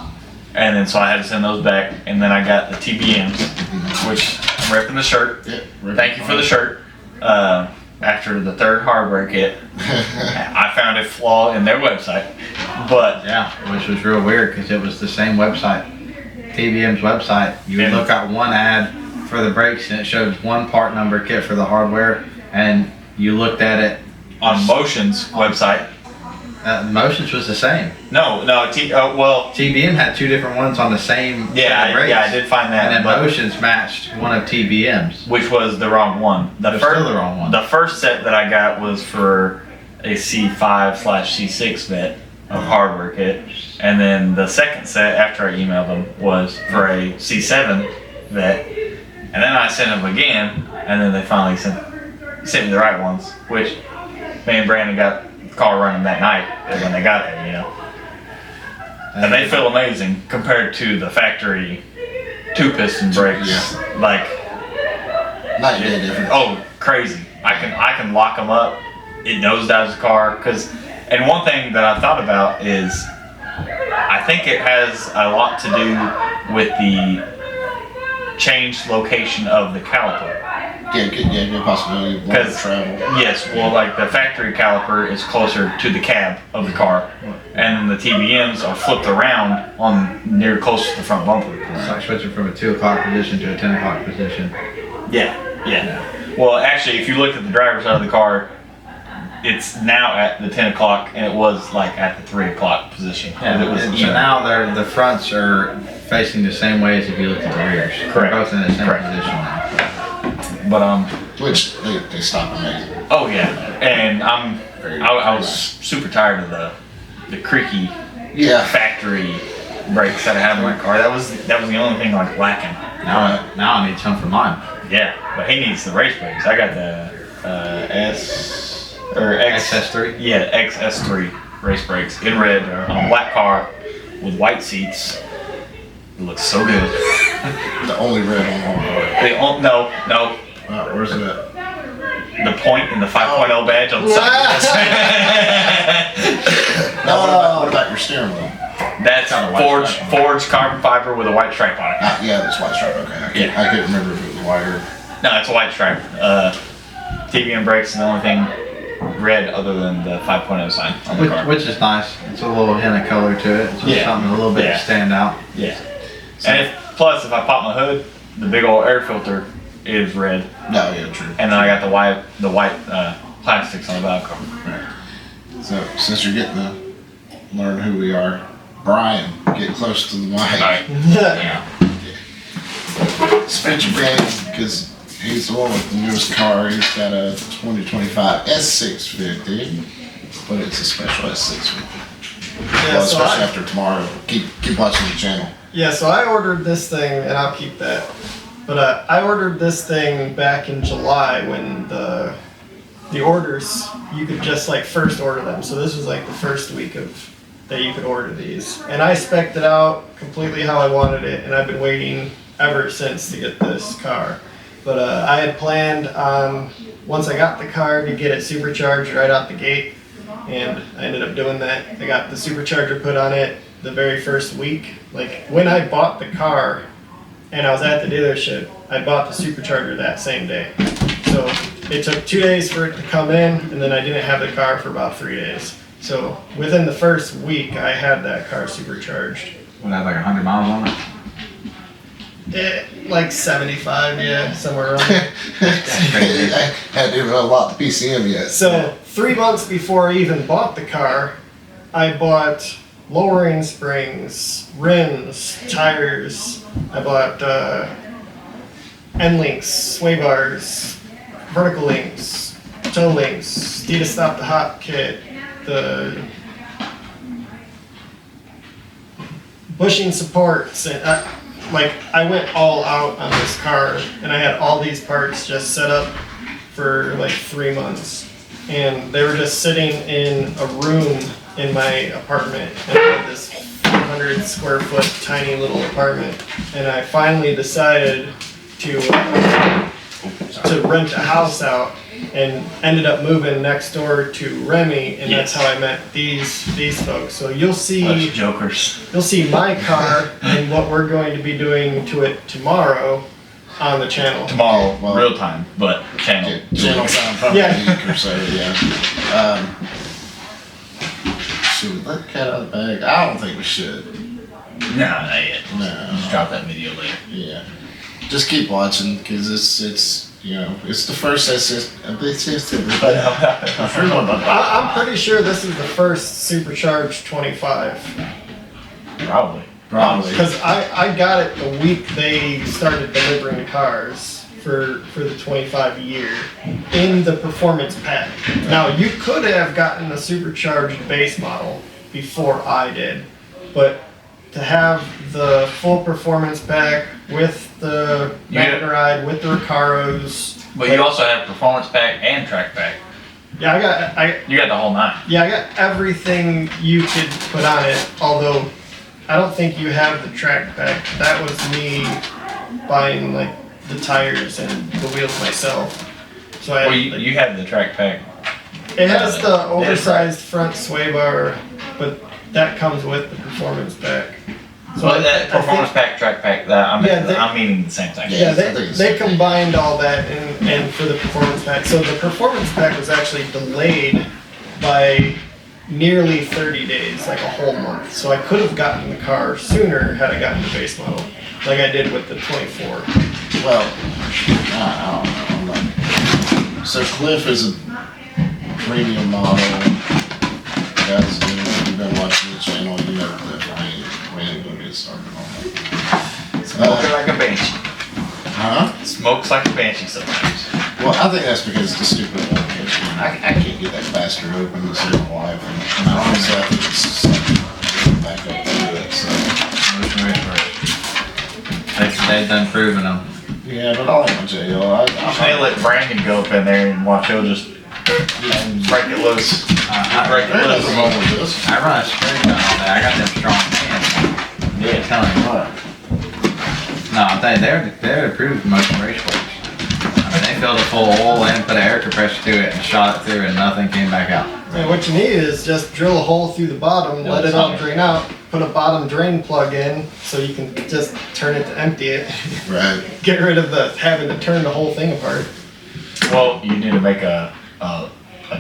[SPEAKER 2] and then so I had to send those back. And then I got the TBMs, which I'm repping the shirt.
[SPEAKER 1] Yeah.
[SPEAKER 2] Thank you for the shirt. After the 3rd hardware kit, I found a flaw in their website, but
[SPEAKER 4] Yeah, which was real weird because it was the same website, TBM's website. You would
[SPEAKER 2] And-
[SPEAKER 4] look at one ad for the brakes and it showed one part number kit for the hardware, and you looked at it
[SPEAKER 2] on Motion's website,
[SPEAKER 4] Motions was the same.
[SPEAKER 2] No, well,
[SPEAKER 4] TBM had 2 different ones on the same
[SPEAKER 2] yeah,
[SPEAKER 4] brakes.
[SPEAKER 2] I did find that.
[SPEAKER 4] And then
[SPEAKER 2] but-
[SPEAKER 4] Motions matched one of TBM's.
[SPEAKER 2] which was the wrong one.
[SPEAKER 4] They're still the wrong one.
[SPEAKER 2] The first set that I got was for a C5/C6 vet of hardware kit, and then the second set after I emailed them was for a C7 vet, and then I sent them again, and then they finally sent me the right ones, which me and Brandon got the car running that night when they got there, you know. And they feel amazing compared to the factory 2-piston brakes.
[SPEAKER 1] Yeah.
[SPEAKER 2] Like,
[SPEAKER 1] Night and day difference.
[SPEAKER 2] oh, crazy! I can lock them up. It nosedives the car and one thing that I thought about is I think it has a lot to do with the changed location of the caliper.
[SPEAKER 1] Good possibility of longer travel.
[SPEAKER 2] Yes, well, like the factory caliper is closer to the cab of the car, and the TBMs are flipped around on near close to the front bumper.
[SPEAKER 4] It's like switching from a 2 o'clock position to a 10 o'clock position.
[SPEAKER 2] Yeah. Well, actually, if you look at the driver's side of the car, it's now at the 10 o'clock, and it was like at the 3 o'clock position.
[SPEAKER 4] Yeah,
[SPEAKER 2] It was
[SPEAKER 4] so
[SPEAKER 2] even.
[SPEAKER 4] now the fronts are facing the same way as if you look at the rears.
[SPEAKER 2] Correct.
[SPEAKER 4] They're both in the same
[SPEAKER 2] Correct.
[SPEAKER 4] position now.
[SPEAKER 2] But
[SPEAKER 1] Which they stop amazing.
[SPEAKER 2] oh yeah, and I was super tired of the creaky
[SPEAKER 1] Yeah.
[SPEAKER 2] factory brakes that I had in my car. That was the only thing like lacking.
[SPEAKER 4] Now I need some for mine.
[SPEAKER 2] Yeah, but he needs the race brakes. I got the
[SPEAKER 4] XS3?
[SPEAKER 2] Yeah, XS3 race brakes in red on a black car with white seats. It looks so good.
[SPEAKER 1] The only red on the whole car.
[SPEAKER 2] No.
[SPEAKER 1] Where's it at?
[SPEAKER 2] The point in the 5.0 badge on the side.
[SPEAKER 1] Now, what about your steering wheel?
[SPEAKER 2] That's
[SPEAKER 1] Got a white stripe on it.
[SPEAKER 2] forged carbon fiber with a white stripe on it.
[SPEAKER 1] Yeah, that's white stripe. Okay. I couldn't remember if it was white or.
[SPEAKER 2] No, it's a white stripe. TBM brakes are the only thing red other than the 5.0 sign on the car.
[SPEAKER 4] Which is nice. It's a little hint of color to it. It's just something a little bit to stand out.
[SPEAKER 2] Yeah. And plus, if I pop my hood, the big old air filter is red,
[SPEAKER 1] No, yeah, true.
[SPEAKER 2] and then I got the white plastics on the back car.
[SPEAKER 1] Right. So since you're getting to learn who we are, Brian, get close to the mic.
[SPEAKER 2] Alright.
[SPEAKER 5] Yeah.
[SPEAKER 1] Spit your brains because he's the one with the newest car. He's got a 2025 S650, but it's a special S650.
[SPEAKER 3] Yeah,
[SPEAKER 1] Well,
[SPEAKER 3] so
[SPEAKER 1] especially
[SPEAKER 3] I-
[SPEAKER 1] after tomorrow. Keep watching the channel.
[SPEAKER 3] Yeah, so I ordered this thing, and I'll keep that. But I ordered this thing back in July when the orders, you could just like first order them. So this was like the first week of that you could order these. And I spec'd it out completely how I wanted it, and I've been waiting ever since to get this car. But I had planned on, once I got the car, to get it supercharged right out the gate. And I ended up doing that. I got the supercharger put on it the very first week. Like when I bought the car and I was at the dealership, I bought the supercharger that same day. So it took 2 days for it to come in, and then I didn't have the car for about 3 days. So within the first week, I had that car supercharged.
[SPEAKER 4] Would have like 100 miles on it.
[SPEAKER 3] Like 75, yeah, somewhere around there.
[SPEAKER 1] I hadn't even unlocked the PCM yet.
[SPEAKER 3] So 3 months before I even bought the car, I bought lowering springs, rims, tires. I bought end links, sway bars, vertical links, toe links, D to stop the hop kit, the bushing supports, and I went all out on this car, and I had all these parts just set up for like 3 months, and they were just sitting in a room in my apartment, and I had this 400 square foot tiny little apartment, and I finally decided to rent a house out, and ended up moving next door to Remy, and that's how I met these folks. So you'll see
[SPEAKER 2] Those jokers.
[SPEAKER 3] you'll see my car and what we're going to be doing to it tomorrow on the channel.
[SPEAKER 2] Tomorrow,
[SPEAKER 1] Well-
[SPEAKER 2] real time, but channel.
[SPEAKER 1] Channel time probably
[SPEAKER 3] Yeah.
[SPEAKER 1] a week or so, yeah. Should we let the cat out of the bag? I don't think we should.
[SPEAKER 2] No, not yet.
[SPEAKER 1] No.
[SPEAKER 2] Just drop that video later.
[SPEAKER 1] Yeah. Just keep watching because it's You know, it's the first
[SPEAKER 3] I'm pretty sure this is the first supercharged 25.
[SPEAKER 2] Probably.
[SPEAKER 3] Because I got it the week they started delivering cars for the 25 year in the performance pack. Now, you could have gotten the supercharged base model before I did, but to have the full performance pack with the Magnaride, with the Recaros.
[SPEAKER 2] But you also have performance pack and track pack.
[SPEAKER 3] Yeah,
[SPEAKER 2] You got the whole 9.
[SPEAKER 3] Yeah, I got everything you could put on it, although I don't think you have the track pack. That was me buying like the tires and the wheels myself. So I
[SPEAKER 2] you have the track pack.
[SPEAKER 3] It has the oversized front sway bar, but that comes with the performance pack. So
[SPEAKER 2] Well, that performance pack, track pack, I'm meaning the same thing.
[SPEAKER 3] Yeah, they combined all that and for the performance pack. So the performance pack was actually delayed by nearly 30 days, like a whole month. So I could have gotten the car sooner had I gotten the base model, like I did with the 24.
[SPEAKER 1] Well, I don't know. So Cliff is a premium model. Guys, you've been watching the channel, you know Cliff. We ain't gonna get started on that.
[SPEAKER 2] Smoking like a banshee.
[SPEAKER 1] Huh?
[SPEAKER 2] Smokes like a banshee sometimes.
[SPEAKER 1] Well, I think that's because the stupid location. I can't get that bastard open to save my life. And honestly, I think it's just like, back up to it. So.
[SPEAKER 4] They've done proving them.
[SPEAKER 1] Yeah, but I'll let jail.
[SPEAKER 2] I let Brandon go up in there and watch. He'll just break it loose. Break it loose.
[SPEAKER 4] I run a spray gun all day. I got them strong hands. Yeah, tell me what. No, I'm telling you, they're approved motion race works. I mean, they filled a full hole in, put an air compressor to it, and shot it through, and nothing came back out.
[SPEAKER 3] And what you need is just drill a hole through the bottom, let it all drain out, put a bottom drain plug in, so you can just turn it to empty it.
[SPEAKER 1] Right.
[SPEAKER 3] Get rid of having to turn the whole thing apart.
[SPEAKER 2] Well, you need to make a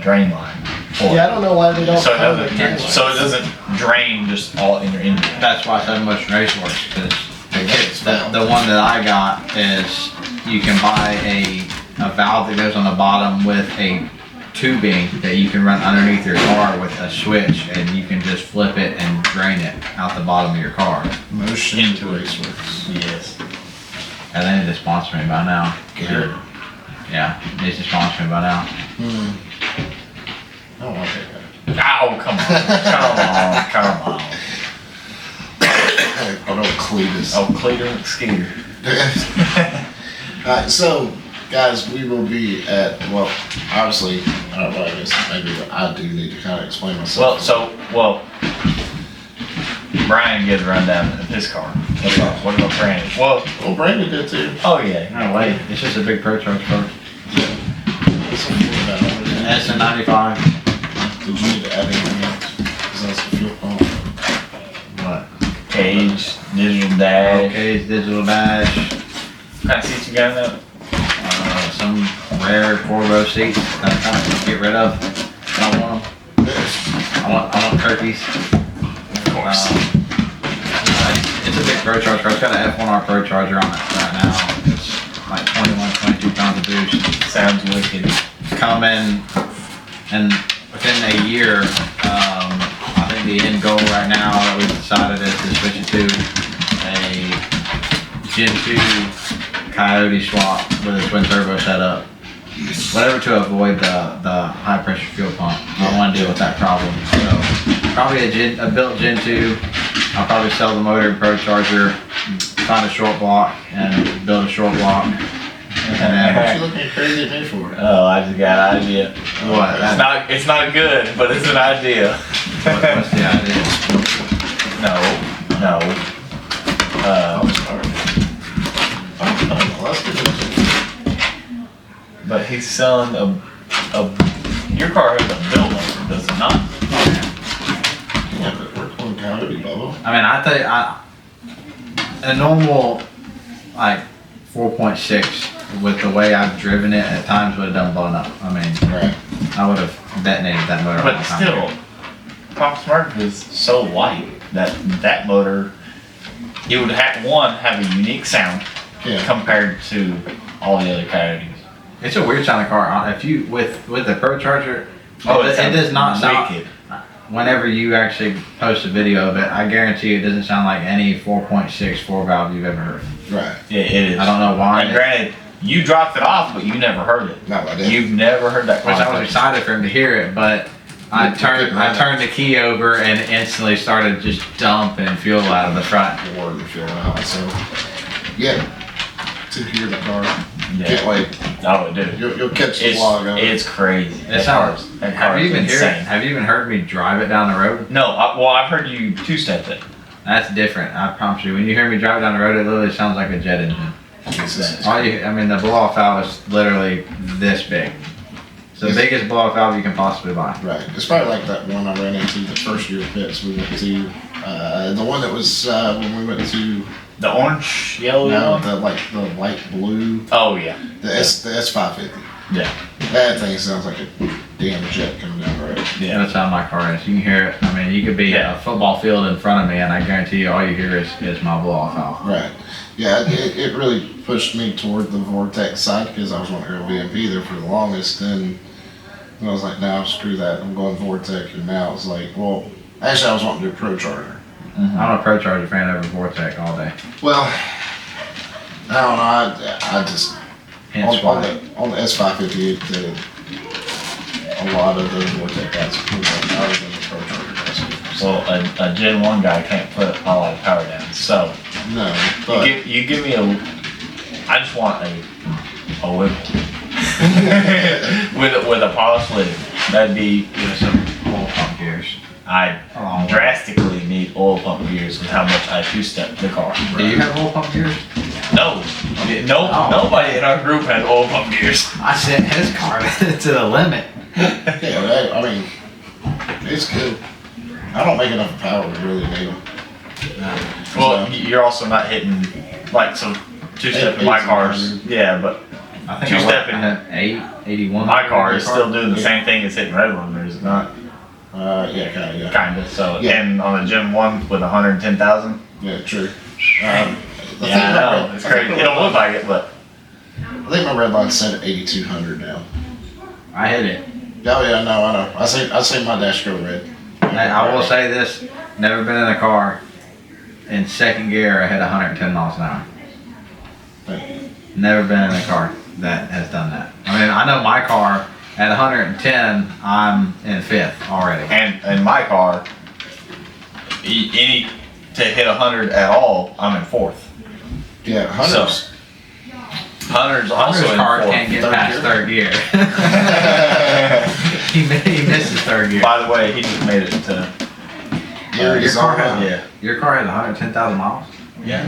[SPEAKER 2] drain line.
[SPEAKER 3] Yeah, I don't know why they don't.
[SPEAKER 2] So it doesn't drain just all in your engine.
[SPEAKER 4] That's why I said motion race works, because the one that I got is you can buy a valve that goes on the bottom with a tubing that you can run underneath your car with a switch, and you can just flip it and drain it out the bottom of your car.
[SPEAKER 1] Motion
[SPEAKER 2] Into it.
[SPEAKER 1] Raceworks.
[SPEAKER 2] Yes.
[SPEAKER 4] And they need to sponsor me by now.
[SPEAKER 1] Good.
[SPEAKER 4] Yeah, needs to sponsor me by now.
[SPEAKER 1] I don't want that
[SPEAKER 2] Oh, come on. Come on.
[SPEAKER 1] guy. Oh, no, Cletus.
[SPEAKER 2] Oh, Cletus Skeeter.
[SPEAKER 1] Alright, so, guys, we will be at, well, obviously, I don't know, I guess maybe I do need to kind of explain myself.
[SPEAKER 2] Brian gets a rundown of his car. What about Brandon?
[SPEAKER 1] Well, Brandon did too.
[SPEAKER 2] Oh yeah.
[SPEAKER 4] No way, it's just a big Pro Truck car.
[SPEAKER 1] What's the fuel about?
[SPEAKER 4] That's a 95.
[SPEAKER 1] Did you need to add anything else? Because that's the fuel pump.
[SPEAKER 4] What?
[SPEAKER 2] Cage, digital dash.
[SPEAKER 4] Okay, digital dash.
[SPEAKER 2] What kind of seats you got in that?
[SPEAKER 4] Some rare 4-row seats that I kind of get rid of. I don't want them. I want turkeys.
[SPEAKER 2] Of course.
[SPEAKER 4] It's a big Pro Charger car. It's got an F1R Pro Charger on it right now. It's like 21, 22 pounds of boost.
[SPEAKER 2] Sounds wicked.
[SPEAKER 4] Coming, and within a year, I think the end goal right now that we've decided is to switch it to a Gen 2 Coyote swap with a twin turbo setup. Whatever to avoid the high pressure fuel pump. I don't want to deal with that problem. So probably a built Gen 2. I'll probably sell the motor and Pro Charger, find a short block and build a short block. And then
[SPEAKER 1] What you looking crazy at me for?
[SPEAKER 2] Oh, I just got an idea.
[SPEAKER 4] what?
[SPEAKER 2] It's not good, but it's an idea.
[SPEAKER 4] What's the idea?
[SPEAKER 2] No.
[SPEAKER 1] I'm sorry. Let's do it.
[SPEAKER 2] But he's selling a your car has a built motor, does it not?
[SPEAKER 1] Yeah, but we're calling Coyote, Bubba.
[SPEAKER 4] I mean, I tell you, a normal like 4.6 with the way I've driven it at times would have done blown up. I mean,
[SPEAKER 1] Right.
[SPEAKER 4] I would have detonated that motor. a
[SPEAKER 2] But
[SPEAKER 4] long time
[SPEAKER 2] still,
[SPEAKER 4] ago.
[SPEAKER 2] Pop Smurf is so light that motor, you would have a unique sound
[SPEAKER 1] Yeah.
[SPEAKER 2] compared to all the other Coyotes.
[SPEAKER 4] It's a weird sounding car. If you with the Pro Charger,
[SPEAKER 2] Oh,
[SPEAKER 4] it does not sound.
[SPEAKER 2] wicked.
[SPEAKER 4] Whenever you actually post a video of it, I guarantee it doesn't sound like any 4.6 4-valve you've ever heard.
[SPEAKER 1] Right.
[SPEAKER 2] Yeah, it is.
[SPEAKER 4] I don't know why.
[SPEAKER 2] And granted, you dropped it off, but you never heard it.
[SPEAKER 1] No, I didn't.
[SPEAKER 2] You've never heard that
[SPEAKER 4] Which I was
[SPEAKER 2] car.
[SPEAKER 4] excited for him to hear it, but I turned the key over and instantly started just dumping fuel out of the front.
[SPEAKER 1] Bored and feeling hot. So, yeah, to hear the car.
[SPEAKER 2] Yeah.
[SPEAKER 1] Can't wait.
[SPEAKER 2] Oh, dude.
[SPEAKER 1] You'll catch the vlog of it.
[SPEAKER 2] It's crazy.
[SPEAKER 4] It sounds.
[SPEAKER 2] That
[SPEAKER 4] Have
[SPEAKER 2] car
[SPEAKER 4] you
[SPEAKER 2] is
[SPEAKER 4] even
[SPEAKER 2] insane.
[SPEAKER 4] Have you even heard me drive it down the road?
[SPEAKER 2] No, I've heard you two-step it.
[SPEAKER 4] That's different. I promise you. When you hear me drive down the road, it literally sounds like a jet engine. The blow-off valve is literally this big. It's the biggest blow-off valve you can possibly buy.
[SPEAKER 1] Right. It's probably like that one I ran into the first year of pits. We went to the one that was when we went to
[SPEAKER 2] The orange, yellow,
[SPEAKER 1] no, the light blue,
[SPEAKER 2] Oh yeah.
[SPEAKER 1] the S550.
[SPEAKER 2] Yeah.
[SPEAKER 1] That thing sounds like a damn jet coming down the road.
[SPEAKER 2] Yeah.
[SPEAKER 4] That's how my car is. You can hear it. I mean, you could be
[SPEAKER 2] Yeah.
[SPEAKER 4] a football field in front of me, and I guarantee you, all you hear is my blow-off valve.
[SPEAKER 1] Right. Yeah, it really pushed me toward the Vortex side because I was wanting to go VMP there for the longest, and I was like, no, screw that. I'm going Vortex, and now it's like, well, actually I was wanting to do a Pro Charger.
[SPEAKER 4] I'm a Pro Charger fan over Vortex all day.
[SPEAKER 1] Well, I don't know. I just
[SPEAKER 4] Hence
[SPEAKER 1] on
[SPEAKER 4] why.
[SPEAKER 1] the S550, a lot of those Vortex guys put more power than the Pro Charger guys.
[SPEAKER 2] Well, a Gen 1 guy can't put a lot of power down. So
[SPEAKER 1] No, but
[SPEAKER 2] you give me I just want a whip with a polished lid. That'd be
[SPEAKER 4] With some oil pump gears.
[SPEAKER 2] I drastically need oil pump gears with how much I two-step the car.
[SPEAKER 4] Do you have oil pump gears?
[SPEAKER 2] No, nobody in our group has oil pump gears.
[SPEAKER 4] I sent his car to the limit.
[SPEAKER 1] yeah, I mean, it's good. I don't make enough power to really need them.
[SPEAKER 2] Well, you're also not hitting like some two-step in my cars. Yeah, but
[SPEAKER 4] I think
[SPEAKER 2] Two-stepping.
[SPEAKER 4] I had 81.
[SPEAKER 2] my car is still doing the same thing as hitting red one, is it not?
[SPEAKER 1] Yeah, kind of, yeah.
[SPEAKER 2] Kinda. So,
[SPEAKER 1] Yeah.
[SPEAKER 2] and on the Gen 1 with 110,000.
[SPEAKER 1] Yeah, true. The
[SPEAKER 2] Yeah,
[SPEAKER 1] thing
[SPEAKER 2] I
[SPEAKER 1] about
[SPEAKER 2] know.
[SPEAKER 1] red-
[SPEAKER 2] It's
[SPEAKER 1] I think
[SPEAKER 2] crazy.
[SPEAKER 1] my
[SPEAKER 2] It don't
[SPEAKER 1] red
[SPEAKER 2] look like it, but
[SPEAKER 1] line- I think my red line's set at 8,200 now.
[SPEAKER 4] I hit it.
[SPEAKER 1] Oh yeah, I know. I say my dash go red.
[SPEAKER 4] I will say this, never been in a car in second gear I hit 110 miles an hour. Never been in a car that has done that. I mean, I know my car at 110, I'm in fifth already.
[SPEAKER 2] and in my car, any to hit 100 at all, I'm in fourth.
[SPEAKER 1] Yeah, hundreds.
[SPEAKER 2] 100's also
[SPEAKER 4] Hunter's
[SPEAKER 2] in
[SPEAKER 4] car
[SPEAKER 2] fourth.
[SPEAKER 4] can't get
[SPEAKER 1] Third
[SPEAKER 4] past
[SPEAKER 1] gear?
[SPEAKER 4] third gear. he misses third gear.
[SPEAKER 2] By the way, he just made it to.
[SPEAKER 4] Your car has
[SPEAKER 2] Yeah.
[SPEAKER 4] Your car has 110,000 miles.
[SPEAKER 2] Yeah.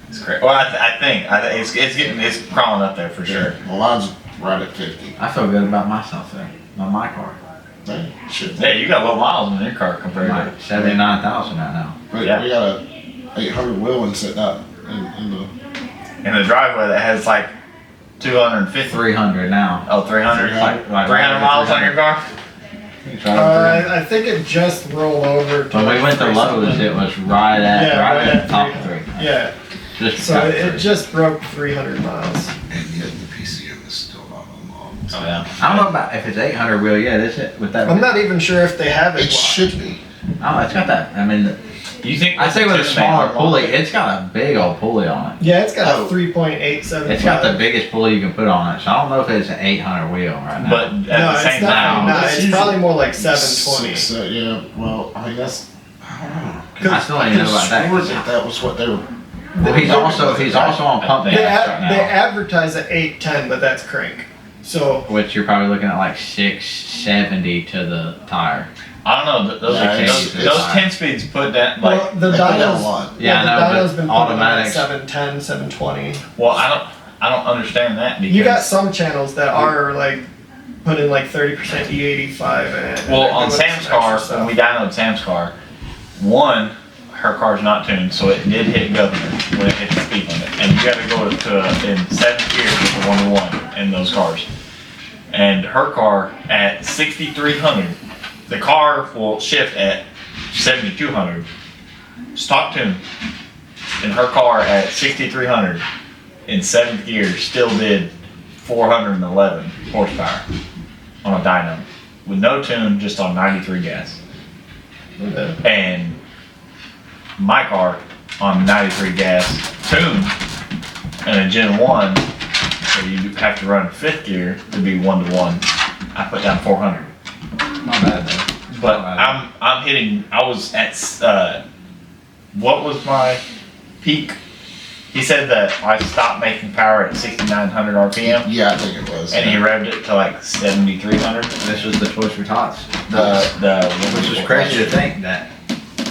[SPEAKER 2] It's great. Well, I think it's crawling up there for sure.
[SPEAKER 1] Well, mine's right at 50.
[SPEAKER 4] I feel good about myself there. On my car,
[SPEAKER 1] Hey, shit.
[SPEAKER 2] Yeah, you got low miles in your car compared to.
[SPEAKER 4] like 79,000 right now.
[SPEAKER 1] We
[SPEAKER 2] Yeah.
[SPEAKER 1] got a 800 wheeling sitting up in the.
[SPEAKER 2] In the driveway that has like 250.
[SPEAKER 4] 300 now.
[SPEAKER 2] Oh, 300.
[SPEAKER 4] Like
[SPEAKER 2] 300 miles on your car.
[SPEAKER 3] I think it just rolled over. To
[SPEAKER 4] When we went to Lowe's, it was right at the top
[SPEAKER 3] 300.
[SPEAKER 4] three.
[SPEAKER 3] Yeah,
[SPEAKER 4] Just
[SPEAKER 3] so
[SPEAKER 4] about
[SPEAKER 3] it
[SPEAKER 4] three.
[SPEAKER 3] just broke 300 miles.
[SPEAKER 1] And yet the PCM is still not unlocked.
[SPEAKER 2] Oh yeah.
[SPEAKER 4] I don't know about if it's 800 wheel yet. Is it with that?
[SPEAKER 3] I'm not even sure if they have it.
[SPEAKER 1] It should be.
[SPEAKER 4] Oh, it's got that. I mean,
[SPEAKER 2] You think?
[SPEAKER 4] I'd say with a
[SPEAKER 2] this
[SPEAKER 4] smaller
[SPEAKER 2] man-
[SPEAKER 4] pulley, it's got a big old pulley on it.
[SPEAKER 3] Yeah, it's got
[SPEAKER 1] Oh.
[SPEAKER 3] a 3.875.
[SPEAKER 4] It's got the biggest pulley you can put on it. So I don't know if it's an 800 wheel right now.
[SPEAKER 2] But at
[SPEAKER 3] No,
[SPEAKER 2] the
[SPEAKER 3] it's
[SPEAKER 2] same
[SPEAKER 3] definitely
[SPEAKER 2] time,
[SPEAKER 3] not.
[SPEAKER 1] it's
[SPEAKER 3] It's
[SPEAKER 1] usually
[SPEAKER 3] probably more like 720.
[SPEAKER 1] So, yeah, well, I mean, that's. I don't know.
[SPEAKER 4] I still ain't know about that.
[SPEAKER 1] Swore that was what they were.
[SPEAKER 4] Well, he's also on pump
[SPEAKER 3] They,
[SPEAKER 4] gas right
[SPEAKER 3] they
[SPEAKER 4] now,
[SPEAKER 3] advertise at 810, but that's crank. So
[SPEAKER 4] which you're probably looking at like 670 to the tire.
[SPEAKER 2] I don't know. Those
[SPEAKER 1] Yeah,
[SPEAKER 2] those 10 speeds put that like.
[SPEAKER 3] well, the
[SPEAKER 1] They put down a
[SPEAKER 3] dyno's,
[SPEAKER 1] lot.
[SPEAKER 4] Yeah, I
[SPEAKER 3] the
[SPEAKER 4] know,
[SPEAKER 3] dyno's
[SPEAKER 4] but
[SPEAKER 3] been putting it at
[SPEAKER 4] automatics-
[SPEAKER 3] 710, 720.
[SPEAKER 2] Well, I don't understand that because.
[SPEAKER 3] You got some channels that are like putting like 30% E85 in it. and
[SPEAKER 2] Well,
[SPEAKER 3] they're
[SPEAKER 2] on
[SPEAKER 3] doing
[SPEAKER 2] Sam's
[SPEAKER 3] some
[SPEAKER 2] car,
[SPEAKER 3] extra
[SPEAKER 2] when we
[SPEAKER 3] stuff.
[SPEAKER 2] dynoed Sam's car, one, her car's not tuned, so it did hit governor when it hit the speed limit, and you got to go to in 7th gear with a 1-to-1 in those cars. And her car at 6,300, the car will shift at 7,200, stock tune, and her car at 6,300 in 7th gear still did 411 horsepower on a dyno with no tune, just on 93 gas.
[SPEAKER 3] Okay.
[SPEAKER 2] And my car on 93 gas tune and a Gen 1, so you have to run 5th gear to be 1-to-1. I put down 400.
[SPEAKER 4] Not bad though.
[SPEAKER 2] But
[SPEAKER 4] Not bad.
[SPEAKER 2] I'm hitting. I was at what was my peak? He said that I stopped making power at 6,900 RPM,
[SPEAKER 1] Yeah, I think it was.
[SPEAKER 2] and he revved it to like 7,300.
[SPEAKER 4] This was the Toys for Tots.
[SPEAKER 2] Which
[SPEAKER 4] Which was crazy to think that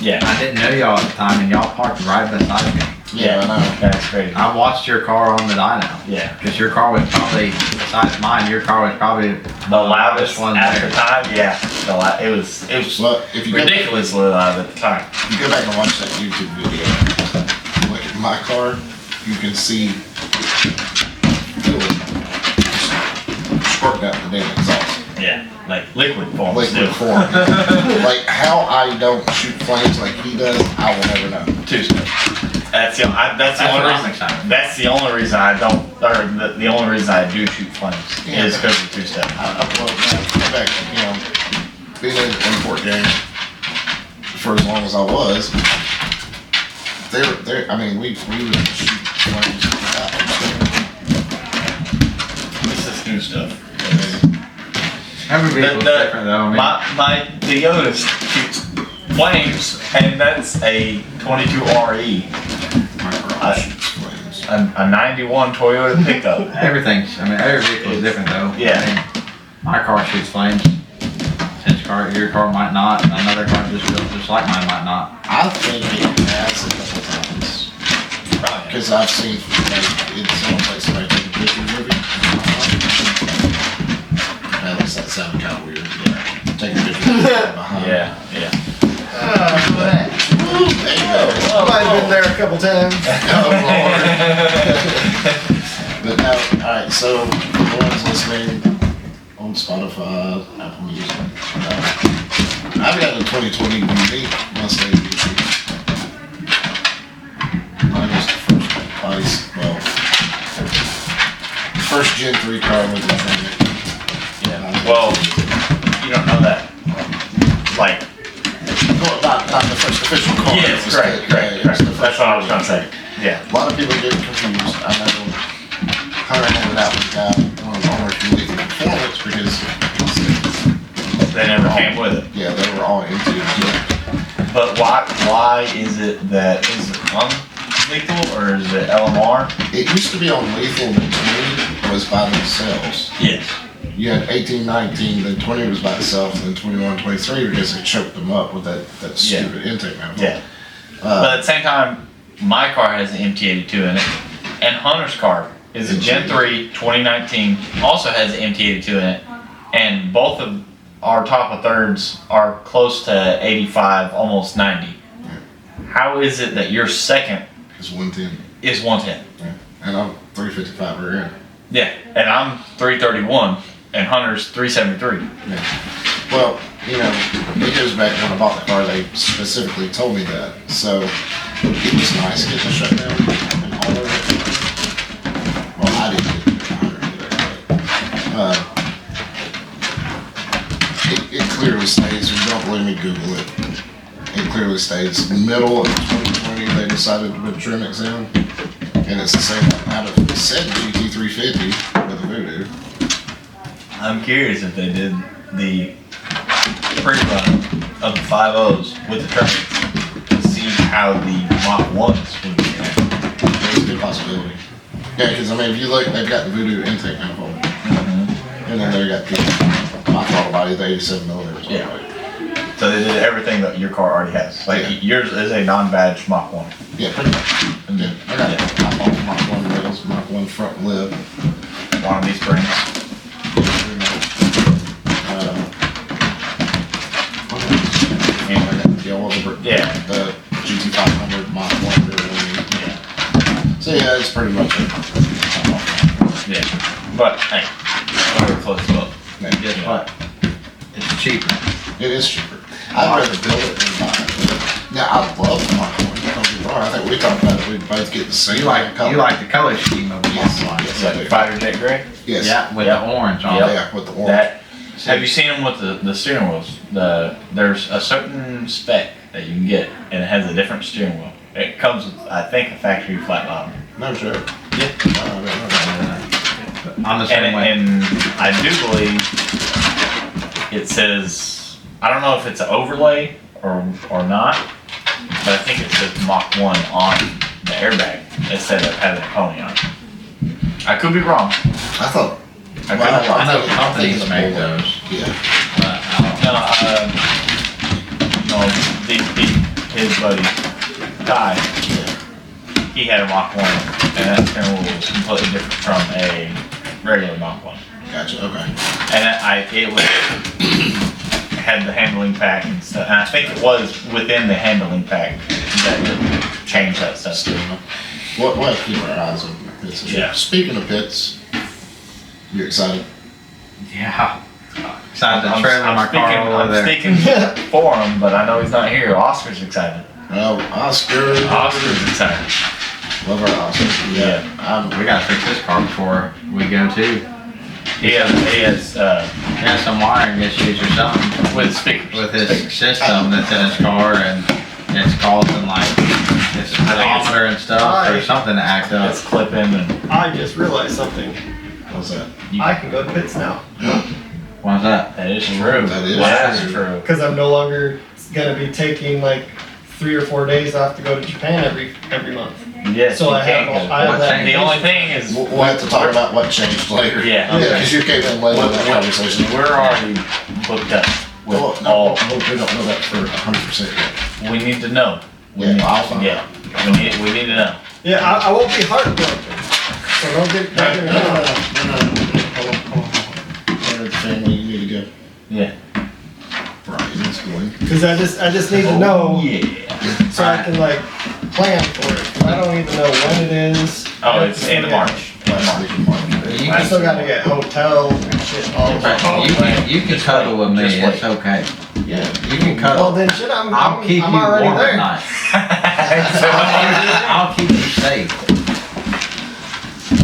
[SPEAKER 2] Yeah,
[SPEAKER 4] I didn't know y'all at the time, and y'all parked right beside me.
[SPEAKER 1] Yeah, I know.
[SPEAKER 2] that's crazy.
[SPEAKER 4] I watched your car on the dyno.
[SPEAKER 2] Yeah,
[SPEAKER 4] Because your car was probably, besides mine, your car was probably
[SPEAKER 2] the loudest
[SPEAKER 4] one
[SPEAKER 2] at
[SPEAKER 4] there.
[SPEAKER 2] the time. Yeah, it was
[SPEAKER 1] Well, if you go,
[SPEAKER 2] ridiculously loud at the time.
[SPEAKER 1] if you go back and watch that YouTube video, look at my car, you can see fluid squirting out the damn exhaust.
[SPEAKER 2] Yeah, like liquid form.
[SPEAKER 1] Liquid
[SPEAKER 2] still.
[SPEAKER 1] form. Like how I don't shoot flames like he does, I will never know.
[SPEAKER 2] Two-step. That's the
[SPEAKER 4] That's
[SPEAKER 2] only
[SPEAKER 4] what I'm
[SPEAKER 2] reason.
[SPEAKER 4] excited.
[SPEAKER 2] That's the only reason I don't, or the only reason I do shoot flames
[SPEAKER 1] Yeah.
[SPEAKER 2] is because of two-step.
[SPEAKER 1] Well, in fact, you know, being in the import game for as long as I was, I mean, we would shoot flames without
[SPEAKER 2] This is new stuff.
[SPEAKER 4] Every vehicle's different though. I mean,
[SPEAKER 2] My Toyota shoots flames, and that's a 22 RE,
[SPEAKER 1] flames.
[SPEAKER 2] a 91 Toyota pickup.
[SPEAKER 4] every vehicle is different though.
[SPEAKER 2] Yeah.
[SPEAKER 4] I mean, my car shoots flames. Your car might not. Another car just built just like mine might not.
[SPEAKER 1] I think it has a couple times. Because I've seen, like, it sounds like somebody taking pictures of it. At least that sounded kind of weird. Yeah. Taking pictures of it behind.
[SPEAKER 2] Yeah, yeah.
[SPEAKER 1] There you go.
[SPEAKER 3] I might have been there a couple times.
[SPEAKER 1] Oh, Lord. But no, alright, so for the ones listening on Spotify, Apple Music, I've got a 2020 unique Mustang GT. Mine was the first Gen 3 car with the Trinic.
[SPEAKER 2] Yeah. Well, you don't know that. Like,
[SPEAKER 1] Well, not the first official car.
[SPEAKER 2] yes,
[SPEAKER 1] It was
[SPEAKER 2] correct,
[SPEAKER 1] the-
[SPEAKER 2] correct,
[SPEAKER 1] it was
[SPEAKER 2] correct.
[SPEAKER 1] the
[SPEAKER 2] That's
[SPEAKER 1] first
[SPEAKER 2] what I was
[SPEAKER 1] one.
[SPEAKER 2] trying to say. Yeah.
[SPEAKER 1] A lot of people get confused. I know Hunter handed out with the guy, one of the owners from Lethal Performance, because
[SPEAKER 2] They never came with it.
[SPEAKER 1] yeah, they were all into it.
[SPEAKER 2] But why is it that, is it lethal or is it LMR?
[SPEAKER 1] It used to be on Lethal, and 20 was by themselves.
[SPEAKER 2] Yes.
[SPEAKER 1] You had 18, 19, then 20 was by itself, and then 21, 23 because they choked them up with that
[SPEAKER 2] Yeah.
[SPEAKER 1] stupid intake manifold.
[SPEAKER 2] Yeah. But at the same time, my car has an MT82 in it, and Hunter's car is a Gen 3 2019, also has an MT82 in it, and both of our top of thirds are close to 85, almost 90. How is it that your second
[SPEAKER 1] It's 110.
[SPEAKER 2] is 110?
[SPEAKER 1] Yeah. And I'm 355 rear end.
[SPEAKER 2] Yeah, and I'm 331, and Hunter's 373.
[SPEAKER 1] Yeah. Well, you know, it goes back when I bought the car, they specifically told me that. So it was nice getting the shutdown and all of it. Well, I didn't get it. Hunter did it. It clearly states, if you don't believe me, Google it. It clearly states middle of 2020 they decided to put Trinics in. And it's the same out of it said GT350 with a Voodoo.
[SPEAKER 2] I'm curious if they did the pre-run of the 5.0s with the trucks to see how the Mach 1s would react.
[SPEAKER 1] There's a good possibility. Yeah, because I mean, if you look, they've got the Voodoo intake manifold. And then they've got my throttle body, the 87 millimeters.
[SPEAKER 2] Yeah. So they did everything that your car already has. Like
[SPEAKER 1] Yeah.
[SPEAKER 2] yours is a non-badged Mach 1.
[SPEAKER 1] Yeah, pretty much. Yeah, I got top off Mach 1 rails, Mach 1 front lip.
[SPEAKER 2] One of these springs. Yeah.
[SPEAKER 1] The GT500 Mach 1 rear wing.
[SPEAKER 2] Yeah.
[SPEAKER 1] So yeah, it's pretty much it.
[SPEAKER 2] Yeah. But hey, whatever floats the boat.
[SPEAKER 1] Yeah.
[SPEAKER 4] Guess what? It's cheaper.
[SPEAKER 1] It is cheaper. I'd rather build it than buy it. Now, I love the Mach 1, don't get me car. I think we talked about it. We both get the same
[SPEAKER 4] You like the color scheme of the
[SPEAKER 1] Yes,
[SPEAKER 4] one.
[SPEAKER 1] yes,
[SPEAKER 2] Is
[SPEAKER 1] I
[SPEAKER 2] that
[SPEAKER 1] do.
[SPEAKER 2] fighter jet gray?
[SPEAKER 1] Yes.
[SPEAKER 4] Yeah, with
[SPEAKER 2] Yep.
[SPEAKER 4] the orange on
[SPEAKER 2] Yep.
[SPEAKER 4] it.
[SPEAKER 1] Yeah, with the orange.
[SPEAKER 2] That. Have you seen them with the steering wheels? There's a certain spec that you can get, and it has a different steering wheel. It comes with, I think, a factory flat bottom.
[SPEAKER 1] No joke.
[SPEAKER 2] Yeah.
[SPEAKER 4] I'm the same way.
[SPEAKER 2] And I do believe it says, I don't know if it's an overlay or not, but I think it says Mach 1 on the airbag instead of having a pony on it. I could be wrong.
[SPEAKER 1] I thought.
[SPEAKER 2] I could be wrong.
[SPEAKER 4] I know companies
[SPEAKER 1] it's
[SPEAKER 4] make
[SPEAKER 1] more.
[SPEAKER 4] those.
[SPEAKER 1] Yeah.
[SPEAKER 4] But
[SPEAKER 2] No, his buddy, Ty, he had a Mach 1, and that steering wheel was completely different from a regular Mach 1.
[SPEAKER 1] Gotcha. Okay.
[SPEAKER 2] And it was had the handling pack and stuff, and I think it was within the handling pack that it changed that stuff.
[SPEAKER 1] Still, we'll have to keep our eyes on pits.
[SPEAKER 2] Yeah.
[SPEAKER 1] Speaking of pits, you excited?
[SPEAKER 4] yeah. Excited to trailer my car over
[SPEAKER 2] I'm
[SPEAKER 4] there.
[SPEAKER 2] speaking for him, but I know he's not here. Oscar's excited.
[SPEAKER 1] Well, Oscar.
[SPEAKER 2] Oscar's excited.
[SPEAKER 1] Love our Oscar. Yeah.
[SPEAKER 4] We gotta fix this car before we go too.
[SPEAKER 2] He has
[SPEAKER 4] He has some wiring issues or something
[SPEAKER 2] with speakers.
[SPEAKER 4] with his system that's in his car, and it's causing like his speedometer and stuff or something to act up.
[SPEAKER 2] It's clipping and
[SPEAKER 3] I just realized something.
[SPEAKER 1] What's that?
[SPEAKER 3] I can go to pits now
[SPEAKER 4] Why's that?
[SPEAKER 2] that is true.
[SPEAKER 1] That is
[SPEAKER 2] That's
[SPEAKER 1] true.
[SPEAKER 2] true.
[SPEAKER 3] because I'm no longer gonna be taking like 3 or 4 days off to go to Japan every month.
[SPEAKER 2] Yes,
[SPEAKER 3] So
[SPEAKER 2] you
[SPEAKER 3] I have
[SPEAKER 2] can go.
[SPEAKER 3] I have that.
[SPEAKER 2] The only thing is
[SPEAKER 1] We'll have to talk about what changed later.
[SPEAKER 2] Yeah.
[SPEAKER 1] Because you came in late on that conversation.
[SPEAKER 2] we're already booked up with
[SPEAKER 1] Well,
[SPEAKER 2] all.
[SPEAKER 1] no, we don't know that for 100% yet.
[SPEAKER 2] We need to know. We
[SPEAKER 1] Yeah,
[SPEAKER 2] need,
[SPEAKER 1] I'll find
[SPEAKER 2] yeah. We need to know.
[SPEAKER 3] Yeah, I won't be heartbroken. So don't get
[SPEAKER 1] No,
[SPEAKER 3] me
[SPEAKER 1] no,
[SPEAKER 3] wrong.
[SPEAKER 1] no. Hold on. Where the family you need to go?
[SPEAKER 2] Yeah.
[SPEAKER 1] Brian is going.
[SPEAKER 3] Because I just need to know
[SPEAKER 2] Yeah.
[SPEAKER 3] so I can like plan for it. I don't even know when it is.
[SPEAKER 2] Oh, it's end of March.
[SPEAKER 1] Last week in March.
[SPEAKER 4] You
[SPEAKER 3] I
[SPEAKER 4] can,
[SPEAKER 3] still gotta get hotel and shit all
[SPEAKER 4] you can cuddle with me.
[SPEAKER 2] Just wait.
[SPEAKER 4] It's okay.
[SPEAKER 1] Yeah.
[SPEAKER 4] You can
[SPEAKER 3] Well
[SPEAKER 4] cuddle.
[SPEAKER 3] then shit,
[SPEAKER 4] I'll keep
[SPEAKER 3] I'm
[SPEAKER 4] you
[SPEAKER 3] already
[SPEAKER 4] warm
[SPEAKER 3] there.
[SPEAKER 4] at night. I'll keep you safe.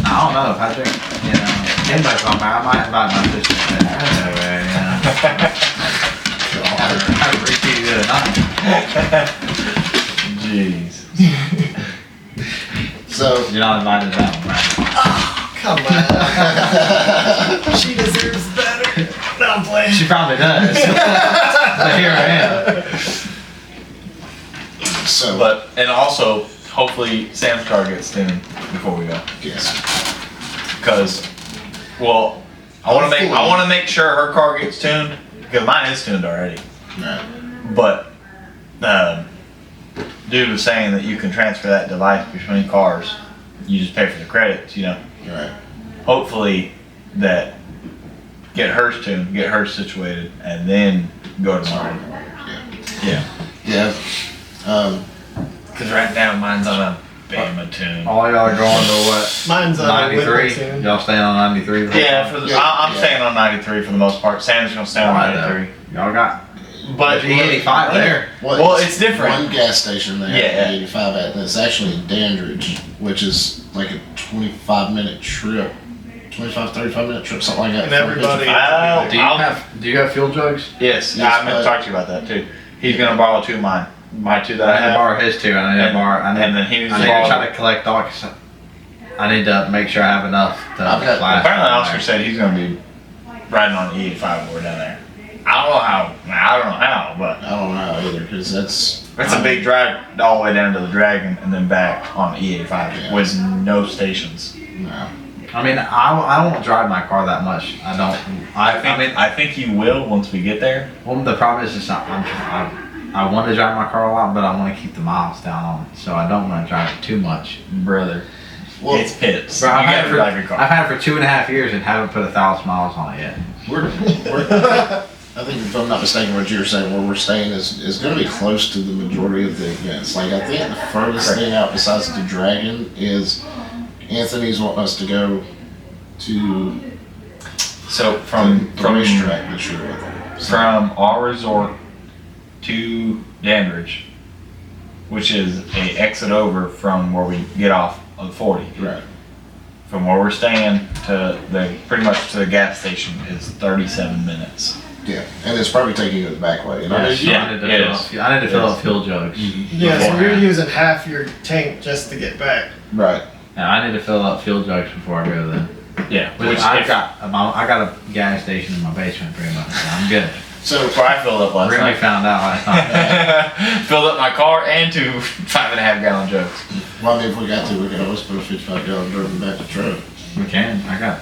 [SPEAKER 4] I don't know, Patrick. You know, anybody's on there. I might invite my sister. Have a pretty good night.
[SPEAKER 2] Jeez.
[SPEAKER 1] So,
[SPEAKER 4] You're not invited to that one, right?
[SPEAKER 3] Come on. She deserves better. No, I'm playing.
[SPEAKER 4] She probably does. But here I am.
[SPEAKER 1] so,
[SPEAKER 2] But and also, hopefully, Sam's car gets tuned before we go.
[SPEAKER 1] yes.
[SPEAKER 2] Because, well, I want to make sure her car gets tuned because mine is tuned already.
[SPEAKER 1] Right.
[SPEAKER 2] But due to saying that you can transfer that device between cars, you just pay for the credits, you know.
[SPEAKER 1] Right.
[SPEAKER 2] Hopefully that get hers tuned, get hers situated, and then go to mine.
[SPEAKER 1] Yeah.
[SPEAKER 2] Yeah.
[SPEAKER 1] Yeah.
[SPEAKER 2] Because right now mine's on a Bama tune.
[SPEAKER 4] All y'all are going to what?
[SPEAKER 3] Mine's on a
[SPEAKER 4] 93?
[SPEAKER 3] tune.
[SPEAKER 4] Y'all staying on 93?
[SPEAKER 2] Yeah, I'm
[SPEAKER 1] Yeah.
[SPEAKER 2] staying on 93 for the most part. Sam's gonna stay on
[SPEAKER 4] Why,
[SPEAKER 2] 93.
[SPEAKER 4] Y'all got
[SPEAKER 2] But
[SPEAKER 4] E85 there.
[SPEAKER 2] Well, it's different.
[SPEAKER 1] One gas station there,
[SPEAKER 2] Yeah.
[SPEAKER 1] 85 at, and it's actually in Dandridge, which is like a 25-minute trip. 35-minute trip, something like that.
[SPEAKER 3] And everybody-
[SPEAKER 4] Do you have fuel jugs?
[SPEAKER 2] Yes,
[SPEAKER 1] Yes,
[SPEAKER 2] I meant to
[SPEAKER 1] but-
[SPEAKER 2] talk to you about that too. He's gonna borrow two of mine. My two that
[SPEAKER 4] I
[SPEAKER 2] I
[SPEAKER 4] need to
[SPEAKER 2] have.
[SPEAKER 4] borrow his too. I need to
[SPEAKER 2] And-
[SPEAKER 4] borrow.
[SPEAKER 2] and then he needs
[SPEAKER 4] I
[SPEAKER 2] to
[SPEAKER 4] need to
[SPEAKER 2] borrow-
[SPEAKER 4] try to collect all. 'Cause I need to make sure I have enough to
[SPEAKER 1] I've got-
[SPEAKER 4] flash.
[SPEAKER 2] Apparently,
[SPEAKER 4] on
[SPEAKER 2] Oscar
[SPEAKER 4] there.
[SPEAKER 2] said he's gonna be riding on the E85 when we're down there. I don't know how, but
[SPEAKER 1] I don't know either, because that's
[SPEAKER 2] it's a big drive all the way down to the Dragon and then back on E85
[SPEAKER 1] Yeah.
[SPEAKER 2] with no stations.
[SPEAKER 1] No.
[SPEAKER 4] I mean, I won't drive my car that much. I don't.
[SPEAKER 2] I think you will once we get there.
[SPEAKER 4] Well, the problem is, I want to drive my car a lot, but I want to keep the miles down on it, so I don't want to drive it too much.
[SPEAKER 2] Brother,
[SPEAKER 1] Well,
[SPEAKER 2] it's pits.
[SPEAKER 4] Bro,
[SPEAKER 2] You
[SPEAKER 4] I've had
[SPEAKER 2] gotta
[SPEAKER 4] it for
[SPEAKER 2] drive your car.
[SPEAKER 4] I've had it for 2.5 years and haven't put 1,000 miles on it yet.
[SPEAKER 1] we're I think if I'm not mistaken, what you were saying, where we're staying is going to be close to the majority of the events. Like, I think the furthest thing out besides the Dragon is Anthony's wanting us to go to
[SPEAKER 2] So
[SPEAKER 1] the
[SPEAKER 2] from
[SPEAKER 1] racetrack this year with him. So,
[SPEAKER 2] from our resort to Dandridge which is a exit over from where we get off of 40.
[SPEAKER 1] Right.
[SPEAKER 2] From where we're staying to pretty much to the gas station is 37 minutes.
[SPEAKER 1] Yeah, and it's probably taking you the back way. And
[SPEAKER 4] Yeah,
[SPEAKER 1] I mean,
[SPEAKER 2] Yeah,
[SPEAKER 4] I need to
[SPEAKER 2] it
[SPEAKER 4] fill
[SPEAKER 2] is.
[SPEAKER 4] up- I need to fill up fuel jugs.
[SPEAKER 3] Yeah, so you're
[SPEAKER 4] beforehand.
[SPEAKER 3] using half your tank just to get back.
[SPEAKER 1] right.
[SPEAKER 4] Yeah, I need to fill up fuel jugs before I go there.
[SPEAKER 2] Yeah,
[SPEAKER 4] Which I got a gas station in my basement pretty much. So I'm good.
[SPEAKER 1] So,
[SPEAKER 2] That's where I filled up last
[SPEAKER 4] Really
[SPEAKER 2] night.
[SPEAKER 4] found out last night.
[SPEAKER 2] Filled up my car and 2 5.5 gallon jugs.
[SPEAKER 1] well, I mean, if we got to, we could always put a 55-gallon drum in the back of the truck.
[SPEAKER 4] We can. I got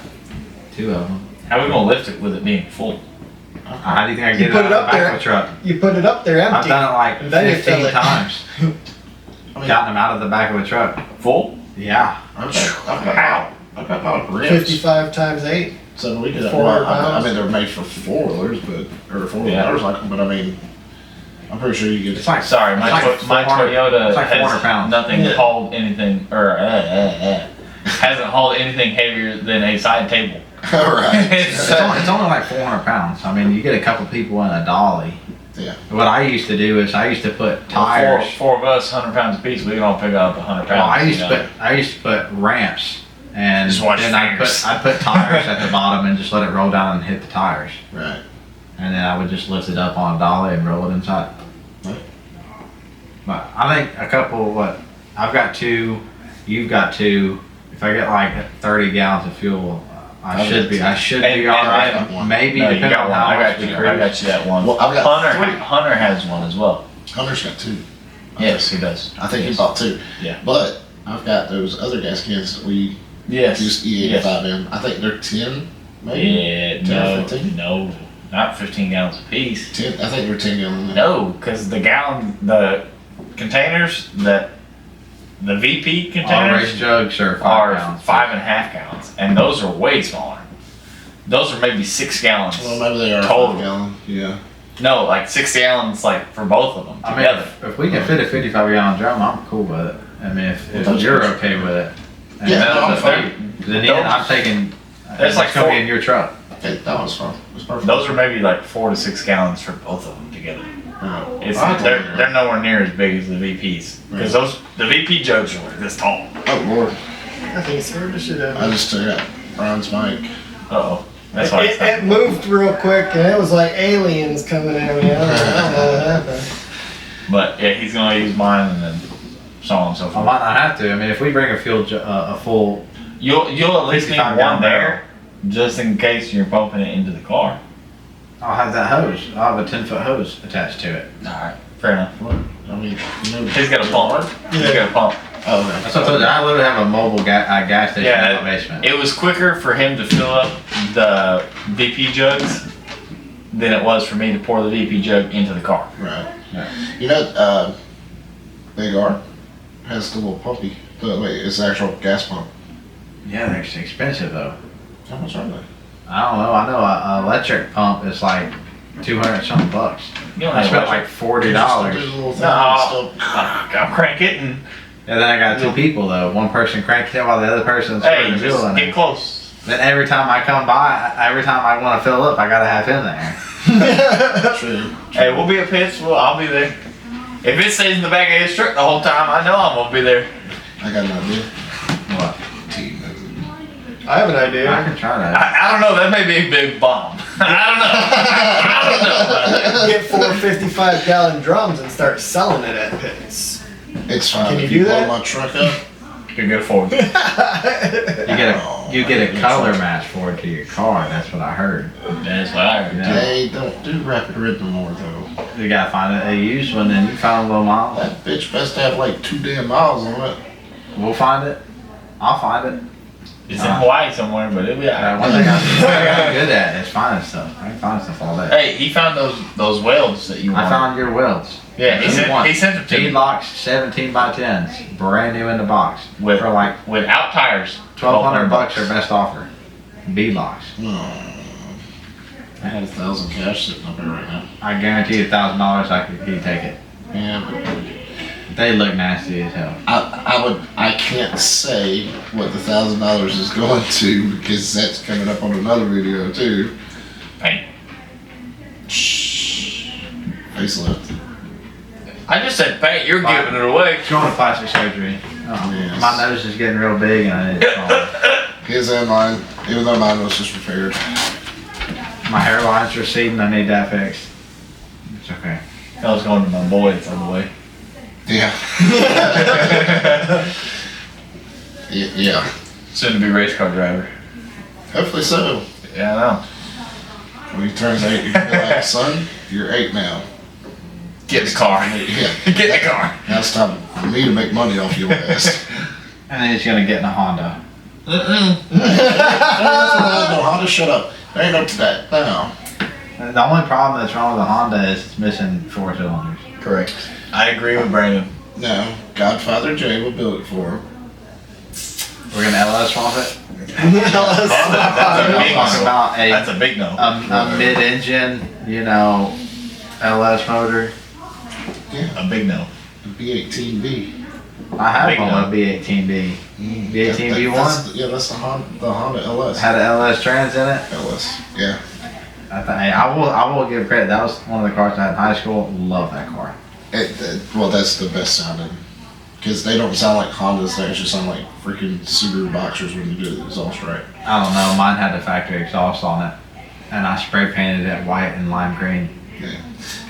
[SPEAKER 4] 2 of them.
[SPEAKER 2] How are we gonna lift it with it being full?
[SPEAKER 4] How do you think I
[SPEAKER 3] You
[SPEAKER 4] get it
[SPEAKER 3] put
[SPEAKER 4] out
[SPEAKER 3] it
[SPEAKER 4] of
[SPEAKER 3] up
[SPEAKER 4] the back
[SPEAKER 3] there.
[SPEAKER 4] of the truck?
[SPEAKER 3] You put it up there
[SPEAKER 4] I've
[SPEAKER 3] empty.
[SPEAKER 4] done it like
[SPEAKER 3] And then you fill
[SPEAKER 4] 15
[SPEAKER 3] it.
[SPEAKER 4] times.
[SPEAKER 1] I mean,
[SPEAKER 4] Gotten them out of the back of the truck.
[SPEAKER 2] Full?
[SPEAKER 4] Yeah.
[SPEAKER 1] I've got rims.
[SPEAKER 3] 55 times 8.
[SPEAKER 1] So we could,
[SPEAKER 3] 400
[SPEAKER 1] well, I
[SPEAKER 3] pounds.
[SPEAKER 1] mean, they're made for 4-wheelers, but, or 4-wheel
[SPEAKER 2] Yeah.
[SPEAKER 1] motorcycle, but I mean, I'm pretty sure you
[SPEAKER 4] It's
[SPEAKER 1] get,
[SPEAKER 4] like
[SPEAKER 2] Sorry, my
[SPEAKER 4] It's like 400
[SPEAKER 2] Toyota
[SPEAKER 4] it's like 400
[SPEAKER 2] has
[SPEAKER 4] pounds.
[SPEAKER 2] nothing
[SPEAKER 3] Yeah.
[SPEAKER 2] hauled anything, or hasn't hauled anything heavier than a side table.
[SPEAKER 1] alright.
[SPEAKER 2] It's,
[SPEAKER 4] It's only like 400 pounds. I mean, you get a couple people in a dolly.
[SPEAKER 1] Yeah.
[SPEAKER 4] What I used to do is I used to put tires.
[SPEAKER 2] Four of us, 100 pounds apiece, we can all pick up 100 pounds.
[SPEAKER 4] Well, I
[SPEAKER 2] you know.
[SPEAKER 4] used to put ramps, and
[SPEAKER 2] Just watch
[SPEAKER 4] then
[SPEAKER 2] fingers.
[SPEAKER 4] I'd put tires at the bottom and just let it roll down and hit the tires,
[SPEAKER 1] Right.
[SPEAKER 4] and then I would just lift it up on a dolly and roll it inside.
[SPEAKER 1] Right.
[SPEAKER 4] But I think a couple. I've got 2, you've got 2. If I get like 30 gallons of fuel, I
[SPEAKER 1] I've
[SPEAKER 4] should
[SPEAKER 1] got
[SPEAKER 4] be.
[SPEAKER 1] 2.
[SPEAKER 4] I should
[SPEAKER 2] And-
[SPEAKER 4] be all
[SPEAKER 2] and-
[SPEAKER 4] right.
[SPEAKER 1] and-
[SPEAKER 4] Maybe
[SPEAKER 2] No, you
[SPEAKER 4] depending
[SPEAKER 2] got
[SPEAKER 4] on
[SPEAKER 2] one.
[SPEAKER 4] how
[SPEAKER 2] I
[SPEAKER 4] much
[SPEAKER 2] got
[SPEAKER 4] we
[SPEAKER 2] you.
[SPEAKER 4] cruise.
[SPEAKER 2] I got you that one.
[SPEAKER 1] Well, I've got
[SPEAKER 2] Hunter has one as well.
[SPEAKER 1] Hunter's got 2.
[SPEAKER 2] Yes, he does.
[SPEAKER 1] I think he
[SPEAKER 2] Yes.
[SPEAKER 1] bought 2.
[SPEAKER 2] Yeah.
[SPEAKER 1] But I've got those other gas cans that we
[SPEAKER 2] Yes.
[SPEAKER 1] use E85 in. I think they're 10, maybe?
[SPEAKER 2] Yeah,
[SPEAKER 1] 10 or
[SPEAKER 2] no,
[SPEAKER 1] 15?
[SPEAKER 2] no, not 15 gallons apiece.
[SPEAKER 1] 10, I think they're 10 gallon.
[SPEAKER 2] No, because the containers the VP
[SPEAKER 4] All
[SPEAKER 2] containers
[SPEAKER 4] race jugs are 5
[SPEAKER 2] are
[SPEAKER 4] pounds.
[SPEAKER 2] 5.5 gallons, and those are way smaller. Those are maybe 6 gallons.
[SPEAKER 1] Well, maybe they are
[SPEAKER 2] Total.
[SPEAKER 1] 5 gallon. Yeah.
[SPEAKER 2] No, like 6 gallons, like for both of them
[SPEAKER 4] I mean,
[SPEAKER 2] together.
[SPEAKER 4] if we can fit a 55-gallon drum, I'm cool with it. I mean, if
[SPEAKER 1] those
[SPEAKER 4] you're
[SPEAKER 1] are-
[SPEAKER 4] okay with it. And
[SPEAKER 1] Yeah,
[SPEAKER 4] then-
[SPEAKER 1] no, I'm
[SPEAKER 2] They're-
[SPEAKER 1] fine.
[SPEAKER 4] Then I'm taking.
[SPEAKER 2] That's like
[SPEAKER 4] it's gonna be
[SPEAKER 2] 4
[SPEAKER 4] in your truck.
[SPEAKER 1] Okay, that was fun. It was perfect.
[SPEAKER 2] Those are maybe like 4 to 6 gallons for both of them together. It's,
[SPEAKER 1] I
[SPEAKER 2] they're nowhere near as big as the VPs because the VP jugs are like this tall.
[SPEAKER 1] Oh, Lord.
[SPEAKER 3] I think it scared the shit out
[SPEAKER 1] I
[SPEAKER 3] of me.
[SPEAKER 1] just took out Brian's mic.
[SPEAKER 2] Uh-oh. That's why it's
[SPEAKER 3] It moved real quick and it was like aliens coming at me. I don't know what happened.
[SPEAKER 2] But yeah, he's gonna use mine and then so on and so
[SPEAKER 4] I
[SPEAKER 2] forth.
[SPEAKER 4] might not have to. I mean, if we bring a full.
[SPEAKER 2] You'll at least need
[SPEAKER 4] 55
[SPEAKER 2] one
[SPEAKER 4] gallon
[SPEAKER 2] there, just in case you're pumping it into the car.
[SPEAKER 4] I'll have that hose. I'll have a 10-foot hose attached to it.
[SPEAKER 2] All right, fair enough.
[SPEAKER 1] What? I mean, you know.
[SPEAKER 2] He's got a pump. He's got a pump.
[SPEAKER 1] Oh, okay.
[SPEAKER 4] That's what I told you. I literally have a mobile gas station
[SPEAKER 2] Yeah,
[SPEAKER 4] in my basement.
[SPEAKER 2] It was quicker for him to fill up the VP jugs than it was for me to pour the VP jug into the car.
[SPEAKER 1] Right.
[SPEAKER 4] Yeah.
[SPEAKER 1] You know, Big R has the little pumpy. Wait, it's an actual gas pump.
[SPEAKER 4] Yeah, they're expensive though.
[SPEAKER 1] How much are they?
[SPEAKER 4] I don't know. I know an electric pump is like $200-something bucks.
[SPEAKER 2] You don't
[SPEAKER 4] I
[SPEAKER 2] have
[SPEAKER 4] spent
[SPEAKER 2] electric.
[SPEAKER 4] like $40.
[SPEAKER 1] Just do the little thing
[SPEAKER 2] No,
[SPEAKER 1] and stuff.
[SPEAKER 2] I'll crank it and
[SPEAKER 4] And then I got 2 people though. One person cranking it while the other person's
[SPEAKER 2] hey,
[SPEAKER 4] putting the fuel
[SPEAKER 2] just
[SPEAKER 4] in
[SPEAKER 2] get
[SPEAKER 4] it.
[SPEAKER 2] close.
[SPEAKER 4] Then every time I come by, every time I want to fill up, I gotta have him there.
[SPEAKER 1] True.
[SPEAKER 2] Hey, we'll be a pitch. I'll be there. If it stays in the back of his truck the whole time, I know I'm gonna be there.
[SPEAKER 1] I got an idea.
[SPEAKER 4] What?
[SPEAKER 1] T-mode.
[SPEAKER 3] I have an idea.
[SPEAKER 4] I can try that.
[SPEAKER 2] I don't know. That may be a big bomb. I don't know.
[SPEAKER 3] Get 4 55-gallon drums and start selling it at pits.
[SPEAKER 1] It's fine.
[SPEAKER 3] Can you
[SPEAKER 1] if
[SPEAKER 3] do
[SPEAKER 1] blow
[SPEAKER 3] that?
[SPEAKER 1] my truck up.
[SPEAKER 2] You go forward.
[SPEAKER 4] You get a color match for it to your car. That's what I heard.
[SPEAKER 2] That's what I heard.
[SPEAKER 4] Yeah.
[SPEAKER 1] They don't do rapid red no more though.
[SPEAKER 4] You gotta find a used one, then you find a low mile.
[SPEAKER 1] That bitch best have like 2 damn miles on it.
[SPEAKER 4] We'll find it. I'll find it.
[SPEAKER 2] It's in Hawaii somewhere, but it'll be alright.
[SPEAKER 4] One thing I'm good at is finding stuff. I can find stuff all day.
[SPEAKER 2] Hey, he found those welds that you wanted.
[SPEAKER 4] I found your welds.
[SPEAKER 2] Yeah, he sent them to me.
[SPEAKER 4] Beadlocks 17 by 10s, brand new in the box.
[SPEAKER 2] With-
[SPEAKER 4] For like
[SPEAKER 2] Without tires.
[SPEAKER 4] $1,200 our best offer. Beadlocks.
[SPEAKER 1] I had 1,000 cash sitting up there right now.
[SPEAKER 4] I guarantee you $1,000 he'd take it.
[SPEAKER 1] Yeah, but
[SPEAKER 4] They look nasty as hell.
[SPEAKER 1] I can't say what the $1,000 is going to because that's coming up on another video too.
[SPEAKER 2] Paint.
[SPEAKER 1] Shh. Facelift.
[SPEAKER 2] I just said paint. You're giving it away.
[SPEAKER 4] It's going to plastic surgery.
[SPEAKER 1] Yes.
[SPEAKER 4] My nose is getting real big and I need it smaller.
[SPEAKER 1] His and mine, even though mine was just repaired.
[SPEAKER 4] My hairline's receding. I need that fixed. It's okay.
[SPEAKER 2] I was going to my boy. It's on the way.
[SPEAKER 1] Yeah. Yeah.
[SPEAKER 2] Soon to be race car driver.
[SPEAKER 1] Hopefully so.
[SPEAKER 2] Yeah, I know.
[SPEAKER 1] When he turns 8, you can be like, son, you're 8 now.
[SPEAKER 2] Get in the car.
[SPEAKER 1] Yeah.
[SPEAKER 2] Get in the car.
[SPEAKER 1] Now it's time for me to make money off your ass.
[SPEAKER 4] And then he's gonna get in a Honda.
[SPEAKER 1] No, Honda, shut up. There ain't up to that. No.
[SPEAKER 4] The only problem that's wrong with the Honda is it's missing 4 cylinders.
[SPEAKER 2] Correct. I agree with Brandon.
[SPEAKER 1] No. Godfather Jay will build it for him.
[SPEAKER 4] We're gonna LS swap it.
[SPEAKER 2] That's a big
[SPEAKER 4] Talking
[SPEAKER 2] no.
[SPEAKER 4] about
[SPEAKER 2] That's a big no.
[SPEAKER 4] a mid-engine, LS motor.
[SPEAKER 2] A big no.
[SPEAKER 1] B18B.
[SPEAKER 4] I had
[SPEAKER 2] Big
[SPEAKER 4] one
[SPEAKER 2] no.
[SPEAKER 4] with B18B. B18 B1
[SPEAKER 1] Yeah, that's the Honda LS.
[SPEAKER 4] had an LS trans in it.
[SPEAKER 1] LS. Yeah.
[SPEAKER 4] I will give credit. That was one of the cars I had in high school. Love that car.
[SPEAKER 1] Well, that's the best sounding. Because they don't sound like Hondas, they actually sound like freaking Subaru Boxers when you do the exhaust right.
[SPEAKER 4] I don't know. Mine had the factory exhaust on it, and I spray painted it white and lime green.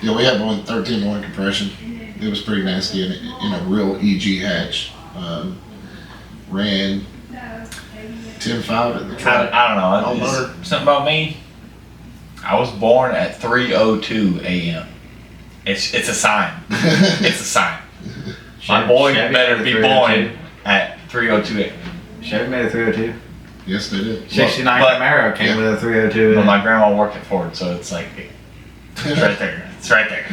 [SPEAKER 1] Yeah, we had one with 13-1 compression. It was pretty nasty in a real EG hatch. Ran 10.5 at the track.
[SPEAKER 2] I don't know.
[SPEAKER 1] Oh,
[SPEAKER 2] It's
[SPEAKER 1] motor.
[SPEAKER 2] something about me. I was born at 3:02 a.m. It's a sign. It's a sign. My boy
[SPEAKER 4] Chevy
[SPEAKER 2] better
[SPEAKER 4] made
[SPEAKER 2] be
[SPEAKER 4] a
[SPEAKER 2] born
[SPEAKER 4] 302.
[SPEAKER 2] at 3:02 a.m.
[SPEAKER 4] Chevy made a 302.
[SPEAKER 1] Yes, they did.
[SPEAKER 4] 69
[SPEAKER 2] but-
[SPEAKER 4] Camaro came with a 302.
[SPEAKER 2] But my grandma worked at Ford, so it's like it's right there. It's right there.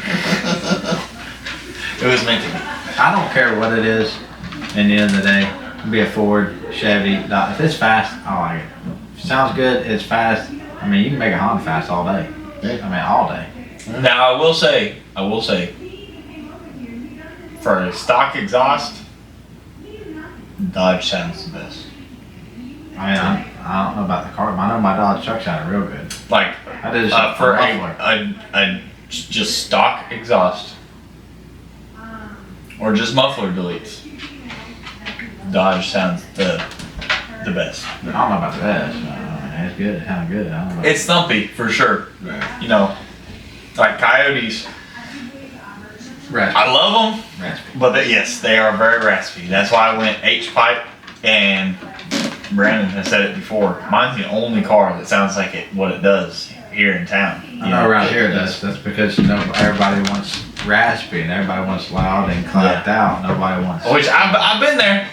[SPEAKER 2] It was meant to be.
[SPEAKER 4] I don't care what it is. In the end of the day, be a Ford, Chevy. If it's fast, I like it. If it sounds good, it's fast. I mean, you can make a Honda fast all day.
[SPEAKER 1] Yeah.
[SPEAKER 4] I mean, all day.
[SPEAKER 2] Now I will say, for a stock exhaust, Dodge sounds the best.
[SPEAKER 4] I mean, I don't know about the car, but I know my Dodge truck sounded real good.
[SPEAKER 2] Like
[SPEAKER 4] I did
[SPEAKER 2] for
[SPEAKER 4] a muffler.
[SPEAKER 2] a just stock exhaust or just muffler deletes, Dodge sounds the best.
[SPEAKER 4] I don't know about the best. It's good. It sounded good. I don't know.
[SPEAKER 2] It's thumpy for sure.
[SPEAKER 1] Yeah.
[SPEAKER 2] Like Coyotes,
[SPEAKER 4] raspy.
[SPEAKER 2] I love them,
[SPEAKER 4] Raspy.
[SPEAKER 2] but yes, they are very raspy. That's why I went H-pipe, and Brandon has said it before. Mine's the only car that sounds like what it does here in town.
[SPEAKER 4] I know around here it does. That's because everybody wants raspy and everybody wants loud and clapped out. Nobody wants.
[SPEAKER 2] Which I've been there.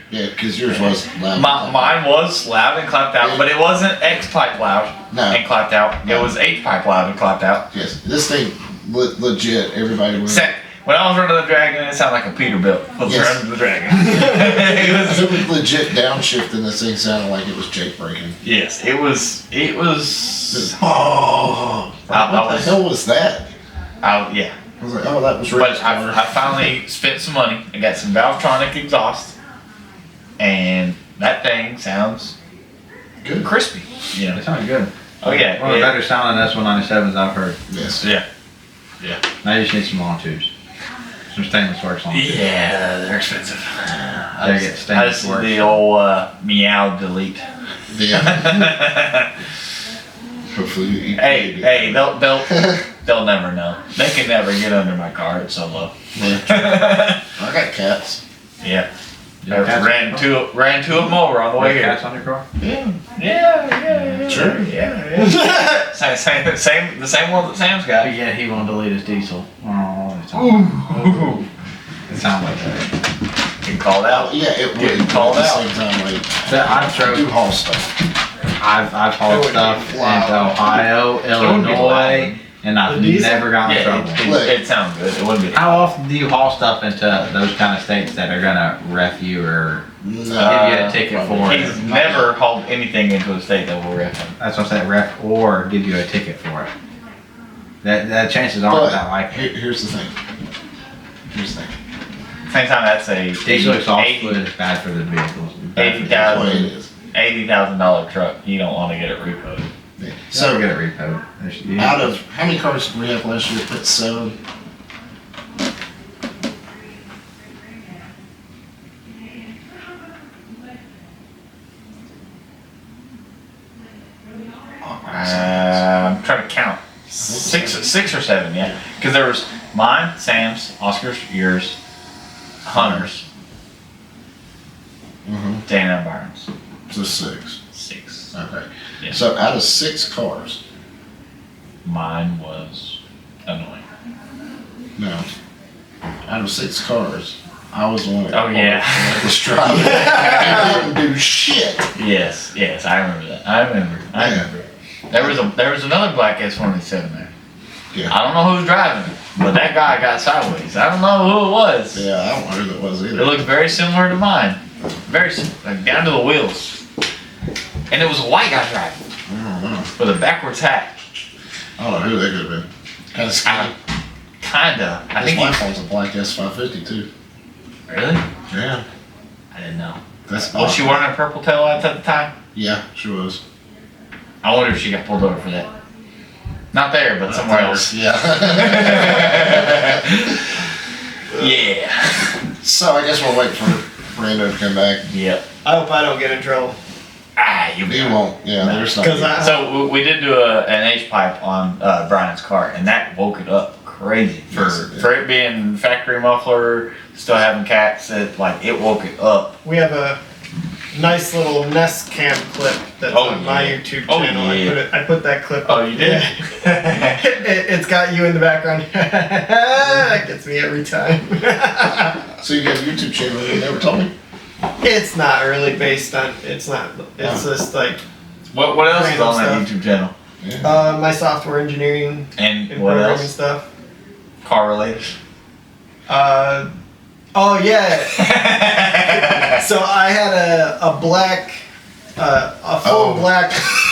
[SPEAKER 1] Yeah, because yours was loud.
[SPEAKER 2] Mine was loud and clapped out, but it wasn't X-pipe loud
[SPEAKER 1] No.
[SPEAKER 2] and clapped out. It was H-pipe loud and clapped out.
[SPEAKER 1] Yes, this thing, legit, everybody was.
[SPEAKER 2] When I was running the Dragon, it sounded like a Peterbilt. I was
[SPEAKER 1] Yes.
[SPEAKER 2] running the Dragon. It was,
[SPEAKER 1] It was legit downshifting. This thing sounded like it was Jake braking.
[SPEAKER 2] yes, it was.
[SPEAKER 1] Oh, what the hell was that?
[SPEAKER 2] Yeah.
[SPEAKER 1] I was like, oh, that was
[SPEAKER 2] But
[SPEAKER 1] Rick's
[SPEAKER 2] I
[SPEAKER 1] car.
[SPEAKER 2] finally spent some money and got some Valvetronic exhaust, and that thing sounds
[SPEAKER 1] Good.
[SPEAKER 2] crispy.
[SPEAKER 4] It sounded good.
[SPEAKER 2] Oh yeah.
[SPEAKER 4] One of the better sounding S197s I've heard.
[SPEAKER 1] Yes.
[SPEAKER 2] Yeah.
[SPEAKER 4] Now you just need some long tubes. Some stainless works long tubes.
[SPEAKER 2] Yeah, they're expensive.
[SPEAKER 4] Gotta get
[SPEAKER 2] I
[SPEAKER 4] stainless
[SPEAKER 2] just
[SPEAKER 4] works.
[SPEAKER 2] the old meow delete.
[SPEAKER 1] Yeah. Hopefully you eat.
[SPEAKER 2] Hey, they'll never know. They can never get under my car. It's so low.
[SPEAKER 1] I got cats.
[SPEAKER 2] Yeah.
[SPEAKER 4] You have cats
[SPEAKER 2] Ran
[SPEAKER 4] on
[SPEAKER 2] to them over on the
[SPEAKER 4] your
[SPEAKER 2] way
[SPEAKER 4] car?
[SPEAKER 2] here.
[SPEAKER 4] Cats on your car?
[SPEAKER 2] Yeah.
[SPEAKER 1] Sure.
[SPEAKER 2] Yeah. The same one that Sam's got.
[SPEAKER 4] But yeah, he won't delete his diesel. Oh, it's all.
[SPEAKER 2] Ooh.
[SPEAKER 4] It sounds like that.
[SPEAKER 2] Get called out.
[SPEAKER 1] Yeah, it
[SPEAKER 2] Getting
[SPEAKER 1] would.
[SPEAKER 2] called
[SPEAKER 1] At the
[SPEAKER 2] out.
[SPEAKER 1] same time, like,
[SPEAKER 4] I've
[SPEAKER 1] I do
[SPEAKER 4] drove.
[SPEAKER 1] haul stuff.
[SPEAKER 4] I've hauled stuff into Ohio, Illinois, and I've
[SPEAKER 3] The diesel?
[SPEAKER 4] never gotten in trouble.
[SPEAKER 2] It sounds good. It wouldn't be.
[SPEAKER 4] How often do you haul stuff into those kind of states that are gonna ref you or
[SPEAKER 1] No.
[SPEAKER 4] give you a ticket for it?
[SPEAKER 2] He's never hauled anything into a state that will ref him.
[SPEAKER 4] That's what I'm saying, ref or give you a ticket for it. That chances are that like
[SPEAKER 1] Here's the thing. Here's the thing.
[SPEAKER 2] Same time, that's a
[SPEAKER 4] diesel exhaust fluid is bad for the vehicles.
[SPEAKER 1] That's the way it is.
[SPEAKER 2] $80,000 truck. You don't want to get it repoed.
[SPEAKER 1] Yeah.
[SPEAKER 4] So
[SPEAKER 1] So,
[SPEAKER 4] get it repoed.
[SPEAKER 1] out of how many cars did we have last year? Put 7.
[SPEAKER 2] Six or seven, yeah. Because there was mine, Sam's, Oscar's, yours, Hunter's, Dana and Byron's.
[SPEAKER 1] So 6.
[SPEAKER 2] 6.
[SPEAKER 1] Okay.
[SPEAKER 2] Yeah.
[SPEAKER 1] So out of 6 cars,
[SPEAKER 2] Mine was annoying.
[SPEAKER 1] no. Out of 6 cars, I was the one that
[SPEAKER 2] Oh, yeah.
[SPEAKER 1] was driving. I didn't do shit.
[SPEAKER 2] Yes, I remember that. I remember. There was another black S187 there.
[SPEAKER 1] Yeah.
[SPEAKER 2] I don't know who was driving it, but that guy got sideways. I don't know who it was.
[SPEAKER 1] Yeah, I don't know who that was
[SPEAKER 2] It
[SPEAKER 1] either.
[SPEAKER 2] looked very similar to mine. Very similar, like down to the wheels. And it was a white guy driving
[SPEAKER 1] I don't know.
[SPEAKER 2] with a backwards hat.
[SPEAKER 1] I don't know who that could have been. Kind of scary.
[SPEAKER 2] Kinda. I
[SPEAKER 1] His
[SPEAKER 2] think
[SPEAKER 1] wife owns a black S550 too.
[SPEAKER 2] Really?
[SPEAKER 1] Yeah.
[SPEAKER 2] I didn't know.
[SPEAKER 1] That's
[SPEAKER 2] Was she wearing a purple tail lights at the time?
[SPEAKER 1] Yeah, she was.
[SPEAKER 2] I wonder if she got pulled over for that. Not there, but somewhere else.
[SPEAKER 1] Yeah.
[SPEAKER 2] Yeah.
[SPEAKER 1] So I guess we'll wait for Brando to come back.
[SPEAKER 2] Yep.
[SPEAKER 3] I hope I don't get in trouble.
[SPEAKER 2] You'll be
[SPEAKER 1] He
[SPEAKER 2] all right.
[SPEAKER 1] won't. Yeah,
[SPEAKER 2] No.
[SPEAKER 1] there's not.
[SPEAKER 3] 'Cause I-
[SPEAKER 2] So we did do an H pipe on Brian's car, and that woke it up crazy
[SPEAKER 1] Yes, it did.
[SPEAKER 2] for it being factory muffler, still having cats. It woke it up.
[SPEAKER 3] We have a nice little Nest Cam clip that's
[SPEAKER 2] Oh,
[SPEAKER 3] on my
[SPEAKER 2] yeah.
[SPEAKER 3] YouTube
[SPEAKER 2] Oh,
[SPEAKER 3] channel.
[SPEAKER 2] yeah.
[SPEAKER 3] I put that clip.
[SPEAKER 2] Oh,
[SPEAKER 3] up.
[SPEAKER 2] you did?
[SPEAKER 3] Yeah. It's got you in the background. That gets me every time.
[SPEAKER 1] So you got a YouTube channel you never told me?
[SPEAKER 3] It's not really based on. It's not. It's just like
[SPEAKER 2] What else is on that
[SPEAKER 3] Random
[SPEAKER 2] YouTube channel?
[SPEAKER 1] Yeah.
[SPEAKER 3] my software engineering
[SPEAKER 2] And
[SPEAKER 3] and
[SPEAKER 2] what
[SPEAKER 3] programming
[SPEAKER 2] else?
[SPEAKER 3] stuff.
[SPEAKER 2] Car related.
[SPEAKER 3] Oh yeah. So I had a black, a full
[SPEAKER 1] Oh.
[SPEAKER 3] black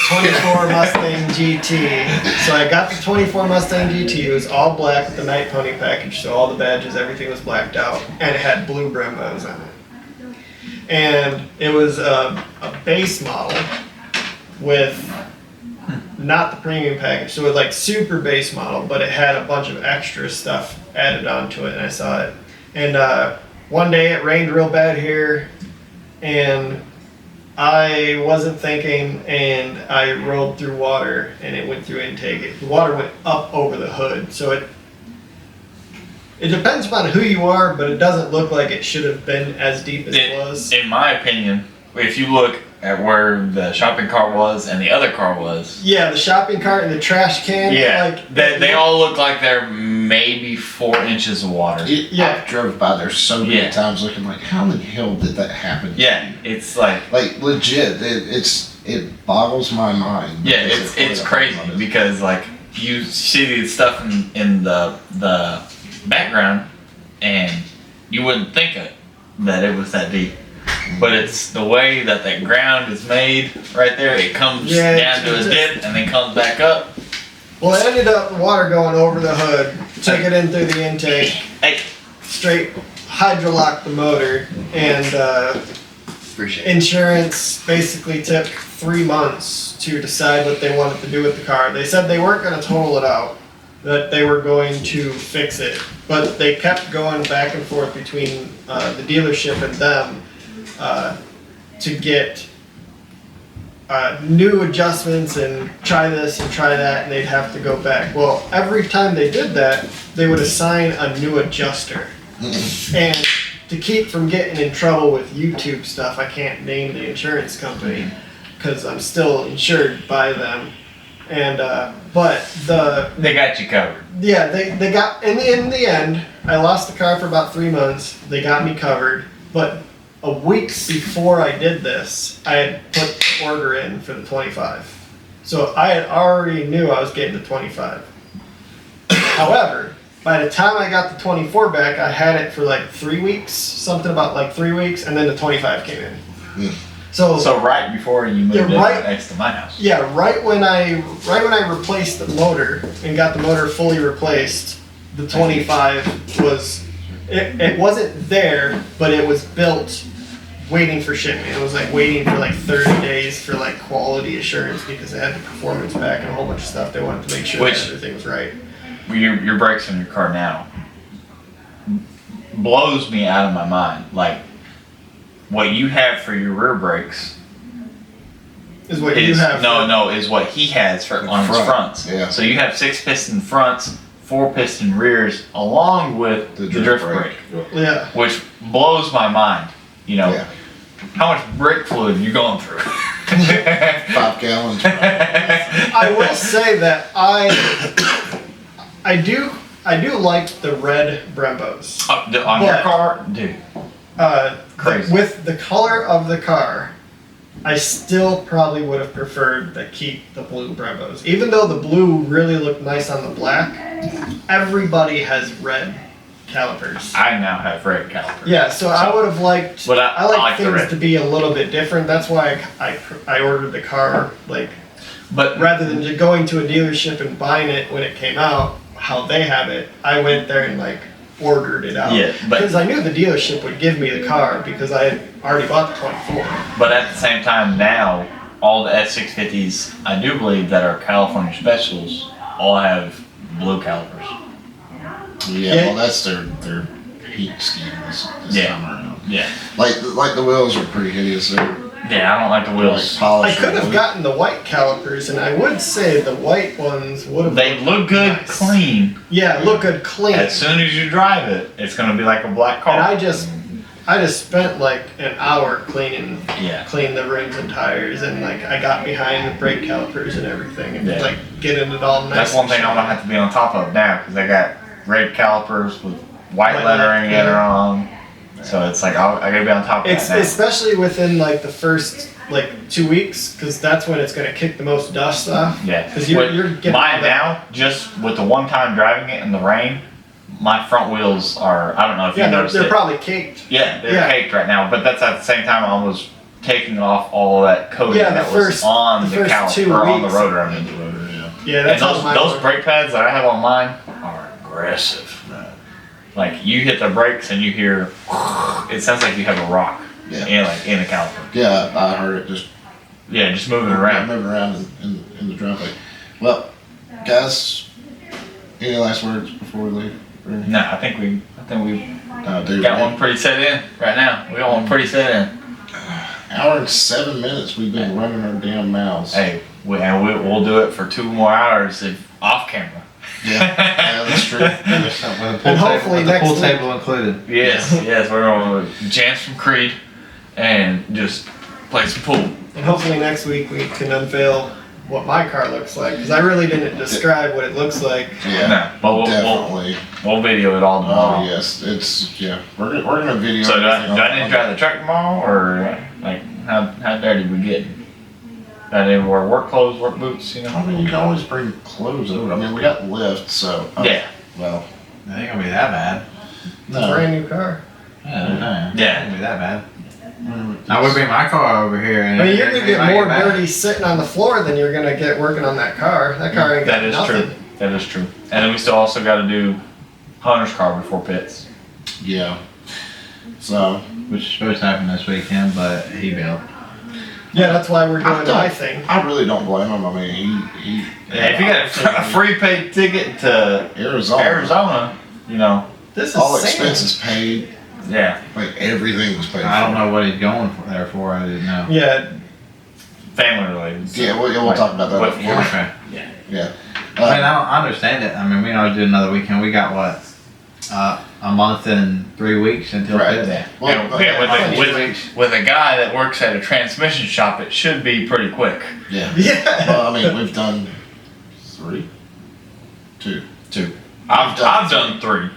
[SPEAKER 3] 24 Mustang GT. So I got the 24 Mustang GT. It was all black with the night pony package. So all the badges, everything was blacked out, and it had blue Brembos on it. And it was a base model with not the premium package. So it was like super base model, but it had a bunch of extra stuff added onto it, and I saw it. And one day it rained real bad here, and I wasn't thinking, and I rolled through water, and it went through intake. The water went up over the hood, so it depends upon who you are, but it doesn't look like it should have been as deep as it was.
[SPEAKER 2] In my opinion, if you look at where the shopping cart was and the other car was,
[SPEAKER 3] Yeah, the shopping cart and the trash can. Like
[SPEAKER 2] they all look like they're maybe 4 inches of water.
[SPEAKER 3] Yeah.
[SPEAKER 1] I drove by there so many
[SPEAKER 2] Yeah.
[SPEAKER 1] times looking like, how in the hell did that happen?
[SPEAKER 2] Yeah, it's like
[SPEAKER 1] Legit, it boggles my mind.
[SPEAKER 2] yeah,
[SPEAKER 1] because
[SPEAKER 2] it's
[SPEAKER 1] it-
[SPEAKER 2] crazy because like you see the stuff in the background and you wouldn't think that it was that deep. But it's the way that ground is made right there. It comes
[SPEAKER 3] Yeah,
[SPEAKER 2] down to a
[SPEAKER 3] it's
[SPEAKER 2] dip and then comes back up.
[SPEAKER 3] Well, it ended up water going over the hood, took it in through the intake,
[SPEAKER 2] Hey,
[SPEAKER 3] straight hydrolocked the motor, and
[SPEAKER 2] appreciate it.
[SPEAKER 3] insurance basically took 3 months to decide what they wanted to do with the car. They said they weren't going to total it out, that they were going to fix it, but they kept going back and forth between the dealership and them to get new adjustments and try this and try that, and they'd have to go back. Well, every time they did that, they would assign a new adjuster. And to keep from getting in trouble with YouTube stuff, I can't name the insurance company because I'm still insured by them. And but
[SPEAKER 2] They got you covered.
[SPEAKER 3] yeah, they got in the end. I lost the car for about 3 months. They got me covered, but a week before I did this, I had put the order in for the 25. So I had already knew I was getting the 25. However, by the time I got the 24 back, I had it for like 3 weeks, something about like 3 weeks, and then the 25 came in.
[SPEAKER 2] So right before you moved
[SPEAKER 3] Yeah,
[SPEAKER 2] in
[SPEAKER 3] right-
[SPEAKER 2] next to my house.
[SPEAKER 3] Yeah, right when I replaced the motor and got the motor fully replaced, the 25 was it wasn't there, but it was built waiting for shipment. It was like waiting for like 30 days for like quality assurance because they had the performance back and a whole bunch of stuff. They wanted to make sure
[SPEAKER 2] Which-
[SPEAKER 3] that everything was right.
[SPEAKER 2] Your brakes in your car now blows me out of my mind. Like what you have for your rear brakes
[SPEAKER 3] Is what you have.
[SPEAKER 2] Is what he has for on his fronts.
[SPEAKER 1] Yeah.
[SPEAKER 2] So you have 6 piston fronts, 4 piston rears, along with the drift brake.
[SPEAKER 3] Yeah.
[SPEAKER 2] Which blows my mind. You know,
[SPEAKER 1] Yeah.
[SPEAKER 2] how much brake fluid you're going through.
[SPEAKER 1] 5 gallons.
[SPEAKER 3] I will say that I do like the red Brembos.
[SPEAKER 2] On your car, dude. Crazy.
[SPEAKER 3] With the color of the car, I still probably would have preferred to keep the blue Brembos. Even though the blue really looked nice on the black, everybody has red calipers.
[SPEAKER 2] I now have red calipers.
[SPEAKER 3] Yeah, so I would have liked.
[SPEAKER 2] But
[SPEAKER 3] I
[SPEAKER 2] like
[SPEAKER 3] like
[SPEAKER 2] the
[SPEAKER 3] things
[SPEAKER 2] red.
[SPEAKER 3] to be a little bit different. That's why I ordered the car
[SPEAKER 2] But
[SPEAKER 3] rather than just going to a dealership and buying it when it came out, how they have it. I went there and ordered it out.
[SPEAKER 2] Yeah, but-
[SPEAKER 3] because I knew the dealership would give me the car because I had already bought the 24.
[SPEAKER 2] But at the same time, now all the S650s, I do believe that are California specials, all have blue calipers.
[SPEAKER 1] Yeah, well, that's their heat scheme this time around.
[SPEAKER 2] Yeah.
[SPEAKER 1] Like the wheels are pretty hideous. They're
[SPEAKER 2] Yeah, I don't like the wheels.
[SPEAKER 3] I
[SPEAKER 1] polished.
[SPEAKER 3] could have gotten the white calipers, and I would say the white ones would have.
[SPEAKER 2] They look good,
[SPEAKER 3] nice.
[SPEAKER 2] clean.
[SPEAKER 3] Yeah, look good, clean.
[SPEAKER 2] As soon as you drive it, it's gonna be like a black car.
[SPEAKER 3] And I just spent an hour cleaning the rims and tires, and I got behind the brake calipers and everything, and getting it all nice.
[SPEAKER 2] That's one thing I'm gonna have to be on top of now because I got red calipers with white lettering in it on. So it's I gotta be on top of that now.
[SPEAKER 3] Especially within the first 2 weeks, because that's when it's gonna kick the most dust off.
[SPEAKER 2] Yeah.
[SPEAKER 3] Because you're getting
[SPEAKER 2] mine now, just with the one time driving it in the rain, my front wheels are, I don't know if you noticed
[SPEAKER 3] they're
[SPEAKER 2] it.
[SPEAKER 3] probably caked.
[SPEAKER 2] Yeah, they're caked right now, but that's at the same time I was taking off all of that coating that was on the caliper, or on the rotor, I mean.
[SPEAKER 3] Yeah, that's
[SPEAKER 2] and
[SPEAKER 3] how mine
[SPEAKER 2] those
[SPEAKER 3] work.
[SPEAKER 2] brake pads that I have on mine are aggressive. You hit the brakes and you hear, it sounds like you have a rock in the caliper.
[SPEAKER 1] Yeah, I heard it just
[SPEAKER 2] moving around.
[SPEAKER 1] moving around in the driveway. Well, guys, any last words before we leave?
[SPEAKER 2] No, I think we
[SPEAKER 1] Got
[SPEAKER 2] one pretty set in right now. We got one pretty set in.
[SPEAKER 1] Hour and 7 minutes we've been running our damn mouths.
[SPEAKER 2] Hey, we'll do it for 2 more hours off camera.
[SPEAKER 1] Yeah, that's true.
[SPEAKER 3] And hopefully next
[SPEAKER 4] pool
[SPEAKER 3] week.
[SPEAKER 4] table included.
[SPEAKER 2] Yes, we're going to jams from Creed and just play some pool.
[SPEAKER 3] And hopefully next week we can unveil what my car looks like, because I really didn't describe what it looks like.
[SPEAKER 1] Yeah,
[SPEAKER 2] No, but
[SPEAKER 1] definitely.
[SPEAKER 2] we'll video it all tomorrow.
[SPEAKER 1] Oh yes, we're gonna video.
[SPEAKER 2] So do I
[SPEAKER 1] everything
[SPEAKER 2] need to drive the truck tomorrow, or how dirty we get? Do I need to wear work clothes, work boots?
[SPEAKER 1] I mean, you can always bring clothes over. I mean, we got lift, so
[SPEAKER 2] Yeah.
[SPEAKER 1] Well,
[SPEAKER 4] It ain't gonna be that bad.
[SPEAKER 3] It's a brand new car.
[SPEAKER 4] Yeah, it ain't gonna be that bad. I would bring my car over here. And
[SPEAKER 3] I mean, you're gonna get
[SPEAKER 4] I
[SPEAKER 3] more
[SPEAKER 4] back.
[SPEAKER 3] dirty sitting on the floor than you're gonna get working on that car. That car ain't got
[SPEAKER 2] That is
[SPEAKER 3] nothing.
[SPEAKER 2] true. That is true. And then we still also got to do Hunter's car before pits.
[SPEAKER 1] yeah. So
[SPEAKER 4] Which is supposed to happen this weekend, but he bailed.
[SPEAKER 3] Yeah, that's why we're
[SPEAKER 1] I
[SPEAKER 3] doing
[SPEAKER 1] don't-
[SPEAKER 3] my thing.
[SPEAKER 1] I really don't blame him. I mean, he.
[SPEAKER 2] Yeah, if you got a free paid ticket to Arizona,
[SPEAKER 3] This is
[SPEAKER 1] all
[SPEAKER 3] sand.
[SPEAKER 1] expenses paid.
[SPEAKER 2] yeah,
[SPEAKER 1] Everything was paid.
[SPEAKER 4] I don't
[SPEAKER 1] for.
[SPEAKER 4] know what he's going there for. I didn't know.
[SPEAKER 3] Yeah,
[SPEAKER 2] family related. So,
[SPEAKER 1] Yeah, we'll talk about that.
[SPEAKER 2] What-
[SPEAKER 1] before.
[SPEAKER 4] Okay.
[SPEAKER 1] Yeah.
[SPEAKER 4] I mean, I understand it. I mean, we know do another weekend. We got what? A month and 3 weeks until
[SPEAKER 1] Right.
[SPEAKER 4] pit day.
[SPEAKER 2] Yeah,
[SPEAKER 1] Well,
[SPEAKER 2] with a guy that works at a transmission shop, it should be pretty quick.
[SPEAKER 1] yeah.
[SPEAKER 3] yeah.
[SPEAKER 1] Well, I mean, we've done 3, 2.
[SPEAKER 2] I've done 3,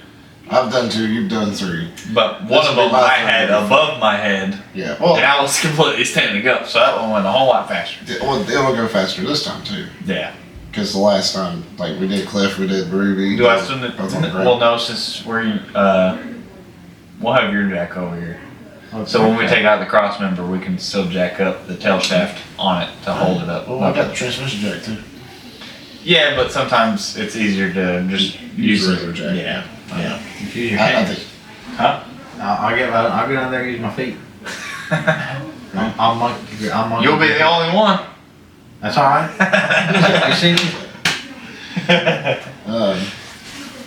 [SPEAKER 1] I've done 2. You've done 3.
[SPEAKER 2] but one
[SPEAKER 1] This
[SPEAKER 2] of
[SPEAKER 1] will be
[SPEAKER 2] them
[SPEAKER 1] my
[SPEAKER 2] I had
[SPEAKER 1] third.
[SPEAKER 2] above my head,
[SPEAKER 1] Yeah. Well,
[SPEAKER 2] and I was completely standing up, so that one went a whole lot faster.
[SPEAKER 1] it'll go faster this time too.
[SPEAKER 2] Yeah.
[SPEAKER 1] Because the last time, we did Cliff, we did Ruby.
[SPEAKER 2] Do I still need,
[SPEAKER 1] both on the ground.
[SPEAKER 2] well, no, since we'll have your jack over here. So when we take out the cross member, we can still jack up the tail shaft on it to hold it up.
[SPEAKER 1] Well, I got the transmission jack too.
[SPEAKER 2] Yeah, but sometimes it's easier to just use
[SPEAKER 1] regular
[SPEAKER 2] it.
[SPEAKER 1] jack.
[SPEAKER 2] Yeah. Yeah.
[SPEAKER 4] If you use your
[SPEAKER 1] I
[SPEAKER 4] hands.
[SPEAKER 1] think.
[SPEAKER 2] Huh?
[SPEAKER 4] I'll get down there and use my feet. I'll monkey
[SPEAKER 2] You'll be the only one.
[SPEAKER 4] That's all right. You see me?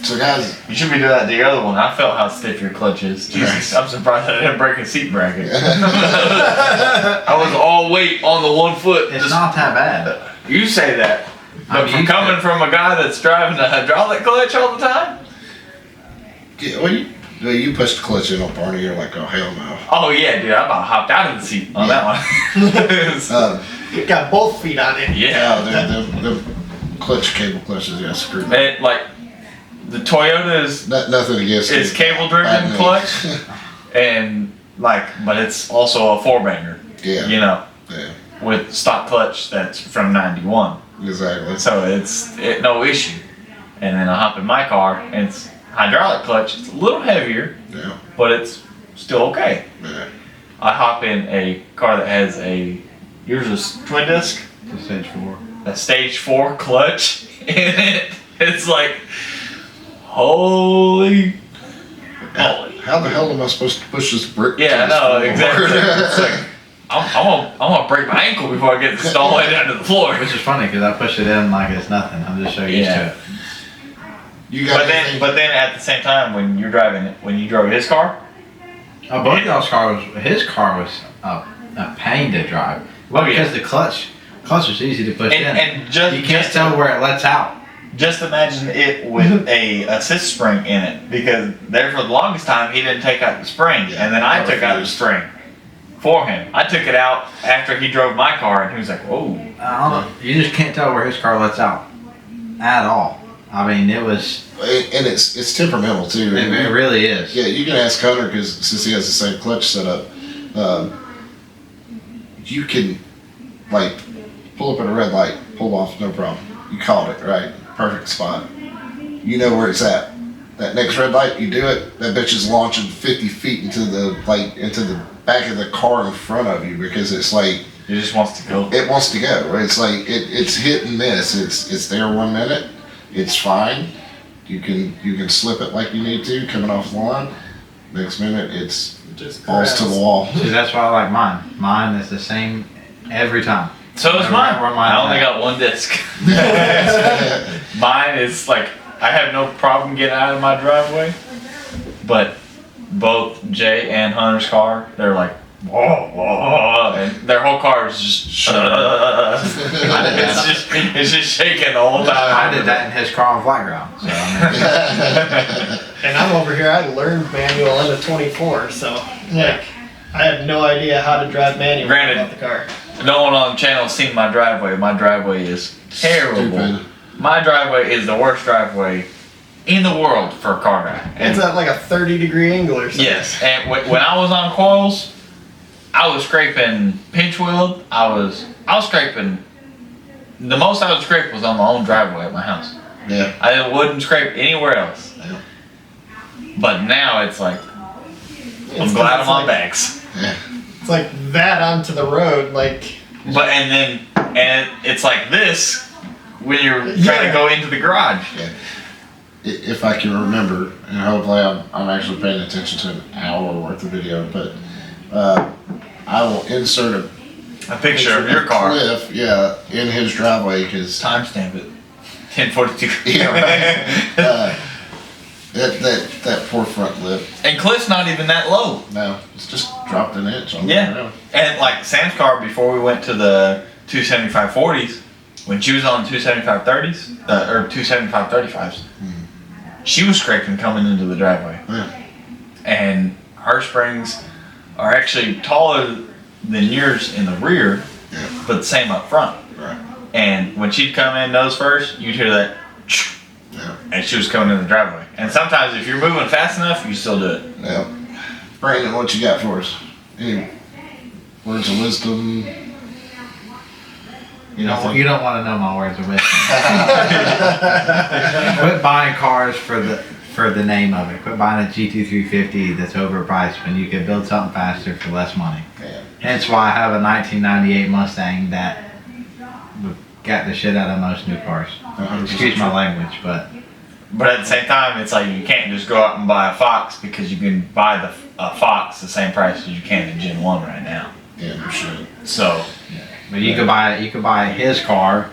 [SPEAKER 1] So guys,
[SPEAKER 2] You should be doing that to the other one. I felt how stiff your clutch is. Jesus, I'm surprised I didn't break a seat bracket. I was all weight on the 1 foot.
[SPEAKER 4] It's not that bad.
[SPEAKER 2] You say that. But
[SPEAKER 4] I'm
[SPEAKER 2] from
[SPEAKER 4] used to
[SPEAKER 2] coming
[SPEAKER 4] it.
[SPEAKER 2] from a guy that's driving a hydraulic clutch all the time?
[SPEAKER 1] yeah, well, you pushed the clutch in on Barney, you're like, oh hell no.
[SPEAKER 2] Oh yeah, dude, I about hopped out of the seat on that one.
[SPEAKER 3] Got both feet on it.
[SPEAKER 2] Yeah.
[SPEAKER 1] The clutch clutches, yeah, screwed.
[SPEAKER 2] It, like, the Toyota
[SPEAKER 1] Nothing against
[SPEAKER 2] is
[SPEAKER 1] it.
[SPEAKER 2] cable driven
[SPEAKER 1] Bad news.
[SPEAKER 2] clutch, and like, but it's also a 4-banger.
[SPEAKER 1] Yeah.
[SPEAKER 2] You know,
[SPEAKER 1] Yeah,
[SPEAKER 2] with stock clutch that's from '91,
[SPEAKER 1] exactly.
[SPEAKER 2] so it's no issue. And then I hop in my car, and it's hydraulic clutch. It's a little heavier,
[SPEAKER 1] Yeah,
[SPEAKER 2] but it's still okay.
[SPEAKER 1] yeah.
[SPEAKER 2] I hop in a car that has yours is twin disc,
[SPEAKER 4] To stage 4.
[SPEAKER 2] a stage 4 clutch in it. It's like, holy moly.
[SPEAKER 1] How the hell am I supposed to push this brick?
[SPEAKER 2] Yeah, I know,
[SPEAKER 1] to this
[SPEAKER 2] exactly.
[SPEAKER 1] floor?
[SPEAKER 2] It's like, I'm gonna break my ankle before I get this all the way down to the floor.
[SPEAKER 4] Which is funny because I push it in like it's nothing. I'm just so used
[SPEAKER 2] Yeah.
[SPEAKER 4] to it.
[SPEAKER 1] You got anything?
[SPEAKER 2] But then at the same time, when you're driving it, when you drove his car,
[SPEAKER 4] Oh, both y'all's his car was a pain to drive. Well,
[SPEAKER 2] Oh, yeah.
[SPEAKER 4] because the clutch was easy to push in.
[SPEAKER 2] and just
[SPEAKER 4] You can't tell where it lets out.
[SPEAKER 2] Just imagine it with a assist spring in it, because there for the longest time he didn't take out the spring,
[SPEAKER 1] Yeah,
[SPEAKER 2] and then I
[SPEAKER 1] I
[SPEAKER 2] took out the
[SPEAKER 1] refused.
[SPEAKER 2] spring for him. I took it out after he drove my car, and he was like, "Whoa."
[SPEAKER 4] I don't know. You just can't tell where his car lets out at all. I mean, it was.
[SPEAKER 1] And it's temperamental too.
[SPEAKER 4] It really is.
[SPEAKER 1] Yeah, you can ask Hunter because since he has the same clutch setup, you can like pull up at a red light, pull off, no problem. You called it right, perfect spot. You know where it's at. That next red light, you do it. That bitch is launching 50 feet into the back of the car in front of you because it's like
[SPEAKER 2] He just wants to go.
[SPEAKER 1] it wants to go. It's like it's hit and miss. It's there 1 minute, it's fine. You can slip it like you need to coming off the line. Next minute it's
[SPEAKER 3] Just
[SPEAKER 1] balls to the
[SPEAKER 3] grabs.
[SPEAKER 1] wall.
[SPEAKER 4] See, that's why I like mine. Mine is the same every time.
[SPEAKER 2] So is
[SPEAKER 4] Never
[SPEAKER 2] mine.
[SPEAKER 4] where mine's
[SPEAKER 2] I only
[SPEAKER 4] at.
[SPEAKER 2] got one disc. Mine is like, I have no problem getting out of my driveway, but both Jay and Hunter's car, they're like, whoa, whoa, and their whole car is just it's just shaking the whole time.
[SPEAKER 4] I did that in his car on flat ground. So, I mean,
[SPEAKER 3] And I'm over here, I learned manual in a 24, so like I had no idea how to drive manual
[SPEAKER 2] Granted.
[SPEAKER 3] about the car.
[SPEAKER 2] No one on the channel has seen my driveway. My driveway is terrible.
[SPEAKER 1] Stupid.
[SPEAKER 2] My driveway is the worst driveway in the world for a car guy.
[SPEAKER 3] It's at like a 30-degree angle or something.
[SPEAKER 2] Yes, and when I was on coils, I was scraping pinch wheel. I was scraping. The most I would scrape was on my own driveway at my house.
[SPEAKER 1] Yeah.
[SPEAKER 2] I wouldn't scrape anywhere else.
[SPEAKER 1] Yeah.
[SPEAKER 2] But now it's like, I'm
[SPEAKER 3] It's
[SPEAKER 2] glad I'm
[SPEAKER 3] it's
[SPEAKER 2] on
[SPEAKER 3] like,
[SPEAKER 2] bags.
[SPEAKER 3] It's like that onto the road, like
[SPEAKER 2] But and it's like this when you're trying
[SPEAKER 3] Yeah.
[SPEAKER 2] to go into the garage.
[SPEAKER 1] If I can remember, and hopefully I'm actually paying attention to an hour worth of video, but I will insert a
[SPEAKER 2] Picture of your car.
[SPEAKER 1] Cliff, yeah, in his driveway because
[SPEAKER 2] Timestamp it. 10:42.
[SPEAKER 1] yeah, right. That poor front lip.
[SPEAKER 2] And Cliff's not even that low.
[SPEAKER 1] No, it's just dropped an inch on
[SPEAKER 2] Yeah.
[SPEAKER 1] the ground.
[SPEAKER 2] And like Sam's car, before we went to the 275/40s, when she was on 275/30s or 275/35s, she was scraping coming into the driveway.
[SPEAKER 1] Yeah.
[SPEAKER 2] And her springs are actually taller than yours in the rear,
[SPEAKER 1] Yeah.
[SPEAKER 2] but the same up front.
[SPEAKER 1] Right.
[SPEAKER 2] And when she'd come in nose first, you'd hear that,
[SPEAKER 1] Yeah.
[SPEAKER 2] and she was coming in the driveway. And sometimes if you're moving fast enough, you still do it.
[SPEAKER 1] Yeah. Brandon, what you got for us? Any words of wisdom?
[SPEAKER 4] you don't want to know my words of wisdom. Quit buying cars for the name of it. Quit buying a GT350 that's overpriced when you can build something faster for less money.
[SPEAKER 1] Yeah.
[SPEAKER 4] Hence why I have a 1998 Mustang that got the shit out of most new cars.
[SPEAKER 1] 100%
[SPEAKER 4] Excuse my language, but
[SPEAKER 2] But at the same time, it's like you can't just go out and buy a Fox because you can buy a Fox the same price as you can in Gen 1 right now.
[SPEAKER 1] Yeah, no shit.
[SPEAKER 2] So,
[SPEAKER 4] but you could buy his car,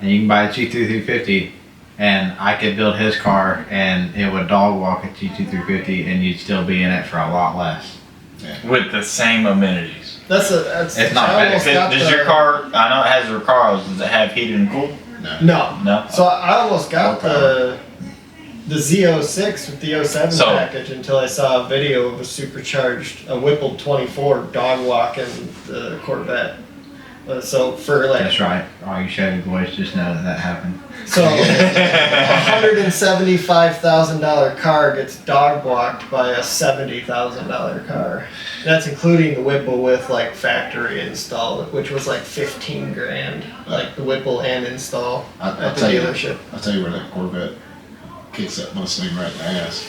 [SPEAKER 4] and you can buy a GT350, and I could build his car, and it would dog walk a GT350, and you'd still be in it for a lot less.
[SPEAKER 2] With the same amenities.
[SPEAKER 3] That's
[SPEAKER 4] It's not
[SPEAKER 3] I
[SPEAKER 4] bad.
[SPEAKER 3] almost
[SPEAKER 2] Does,
[SPEAKER 3] got
[SPEAKER 2] does
[SPEAKER 3] the-
[SPEAKER 2] your car, I know it has Recaros, does it have heated and cool?
[SPEAKER 3] No.
[SPEAKER 2] No?
[SPEAKER 3] So I almost got the Z06 with the 07
[SPEAKER 2] So-
[SPEAKER 3] package until I saw a video of a Whipple 24 dog walking the Corvette. So for like
[SPEAKER 4] That's right. All you Chevy boys just know that happened.
[SPEAKER 3] so $175,000 car gets dog walked by a $70,000 car. That's including the Whipple with like factory install, which was like 15 grand, like the Whipple and install
[SPEAKER 1] I'll
[SPEAKER 3] at the
[SPEAKER 1] tell you-
[SPEAKER 3] dealership.
[SPEAKER 1] I'll tell you where that Corvette kicks that Mustang right in the ass.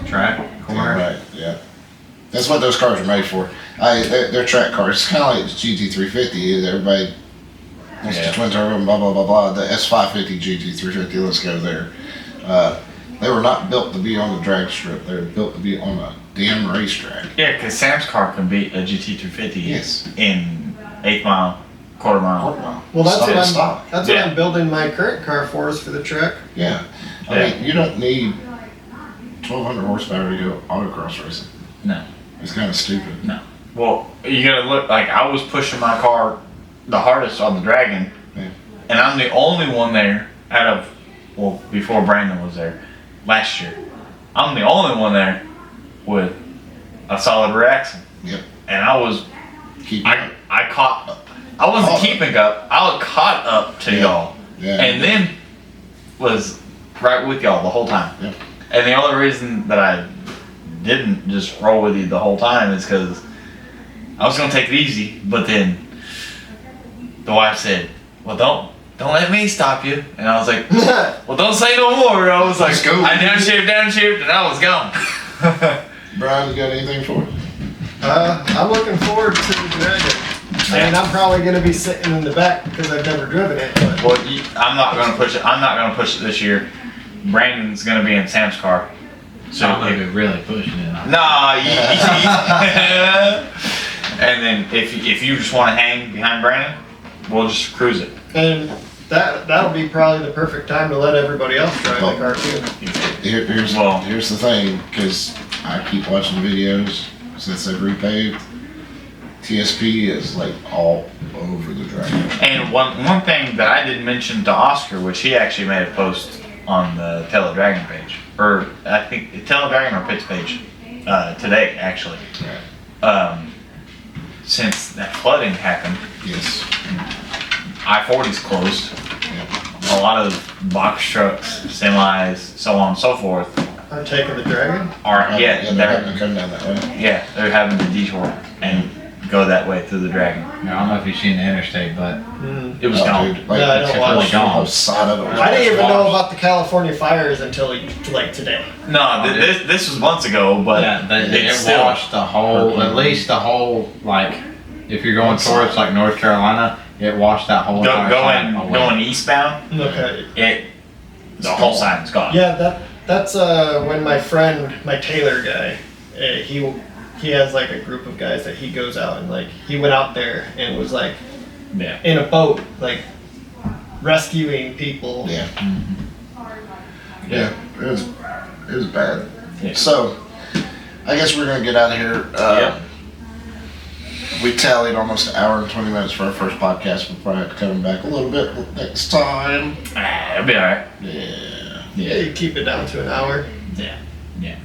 [SPEAKER 4] Track corner.
[SPEAKER 1] Right, yeah. That's what those cars are made for. They're track cars. It's kind of like the GT350 is. Everybody wants
[SPEAKER 2] Yeah.
[SPEAKER 1] the twin turbo and blah, blah, blah, blah. The S550 GT350, let's go there. They were not built to be on the drag strip. They were built to be on a damn racetrack.
[SPEAKER 2] Yeah, because Sam's car can beat a GT350
[SPEAKER 1] Yes.
[SPEAKER 2] in 8 mile, quarter mile.
[SPEAKER 3] Well, that's
[SPEAKER 1] Stop
[SPEAKER 3] what
[SPEAKER 1] and
[SPEAKER 3] I'm.
[SPEAKER 1] stop.
[SPEAKER 3] That's
[SPEAKER 2] Yeah.
[SPEAKER 3] what I'm building my current car for, is for the truck.
[SPEAKER 1] Yeah. I
[SPEAKER 2] Yeah.
[SPEAKER 1] mean, you don't need 1,200 horsepower to go autocross racing.
[SPEAKER 2] No.
[SPEAKER 1] It's kind of stupid.
[SPEAKER 2] Well, you gotta look, like I was pushing my car the hardest on the Dragon,
[SPEAKER 1] Yeah.
[SPEAKER 2] and I'm the only one there out of, well, before Brandon was there last year. I'm the only one there with a solid rear axle.
[SPEAKER 1] Yep.
[SPEAKER 2] And I was,
[SPEAKER 1] Keep
[SPEAKER 2] I wasn't
[SPEAKER 1] Oh.
[SPEAKER 2] keeping up, I was caught up to
[SPEAKER 1] Yeah.
[SPEAKER 2] y'all.
[SPEAKER 1] Yeah.
[SPEAKER 2] And then was right with y'all the whole time.
[SPEAKER 1] Yep.
[SPEAKER 2] And the only reason that I didn't just roll with you the whole time is because I was gonna take it easy, but then the wife said, "Well, don't let me stop you." And I was like, "Well, don't say no more." I was like,
[SPEAKER 1] Let's go.
[SPEAKER 2] I downshift, and I was gone.
[SPEAKER 1] Brian, you got anything for it?
[SPEAKER 3] I'm looking forward to the Dragon. I mean, I'm probably gonna be sitting in the back because I've never driven it. But
[SPEAKER 2] Well, I'm not gonna push it. I'm not gonna push it this year. Brandon's gonna be in Sam's car.
[SPEAKER 4] So I'm gonna be really pushing it.
[SPEAKER 2] Nah, and then if you just want to hang behind Brandon, we'll just cruise it.
[SPEAKER 3] and that'll be probably the perfect time to let everybody else drive the car too.
[SPEAKER 1] Here's the thing, because I keep watching videos since they've repaved. TSP is like all over the Dragon.
[SPEAKER 2] And one thing that I didn't mention to Oscar, which he actually made a post on the Tell a Dragon page, or I think Tell a Dragon or Pitts page today actually. Since that flooding happened,
[SPEAKER 1] Yes.
[SPEAKER 2] I-40's closed.
[SPEAKER 1] Yeah.
[SPEAKER 2] A lot of box trucks, semis, so on and so forth
[SPEAKER 3] I'm taking the Dragon.
[SPEAKER 2] are
[SPEAKER 1] They're having
[SPEAKER 2] they're
[SPEAKER 1] to come down that way.
[SPEAKER 2] they're having to detour and go that way through the Dragon.
[SPEAKER 4] I don't know if you've seen the interstate, but
[SPEAKER 2] It was
[SPEAKER 1] Oh,
[SPEAKER 2] gone.
[SPEAKER 1] dude, like,
[SPEAKER 3] No, I
[SPEAKER 1] it's
[SPEAKER 3] don't
[SPEAKER 1] completely
[SPEAKER 3] watch.
[SPEAKER 1] gone. The whole side of it was
[SPEAKER 3] I didn't even know
[SPEAKER 1] washed.
[SPEAKER 3] about the California fires until like today.
[SPEAKER 2] No, this was months ago, but
[SPEAKER 4] yeah,
[SPEAKER 2] it's
[SPEAKER 4] it
[SPEAKER 2] still.
[SPEAKER 4] washed the whole, at least the whole, like, if you're going towards like North Carolina, it washed that whole entire side away.
[SPEAKER 2] Going eastbound,
[SPEAKER 3] Okay.
[SPEAKER 2] the whole side's gone.
[SPEAKER 3] Yeah, that's when my friend, my Taylor guy, he has like a group of guys that he goes out and like he went out there and was like
[SPEAKER 2] Yeah.
[SPEAKER 3] in a boat like rescuing people.
[SPEAKER 1] Yeah. Yeah, it was bad.
[SPEAKER 2] Yeah.
[SPEAKER 1] So, I guess we're gonna get out of here. We tallied almost an hour and 20 minutes for our first podcast. We'll probably have to come back a little bit next time.
[SPEAKER 2] It'll be alright.
[SPEAKER 1] Yeah.
[SPEAKER 3] Yeah, you keep it down to an hour.
[SPEAKER 2] Yeah.
[SPEAKER 1] Yeah.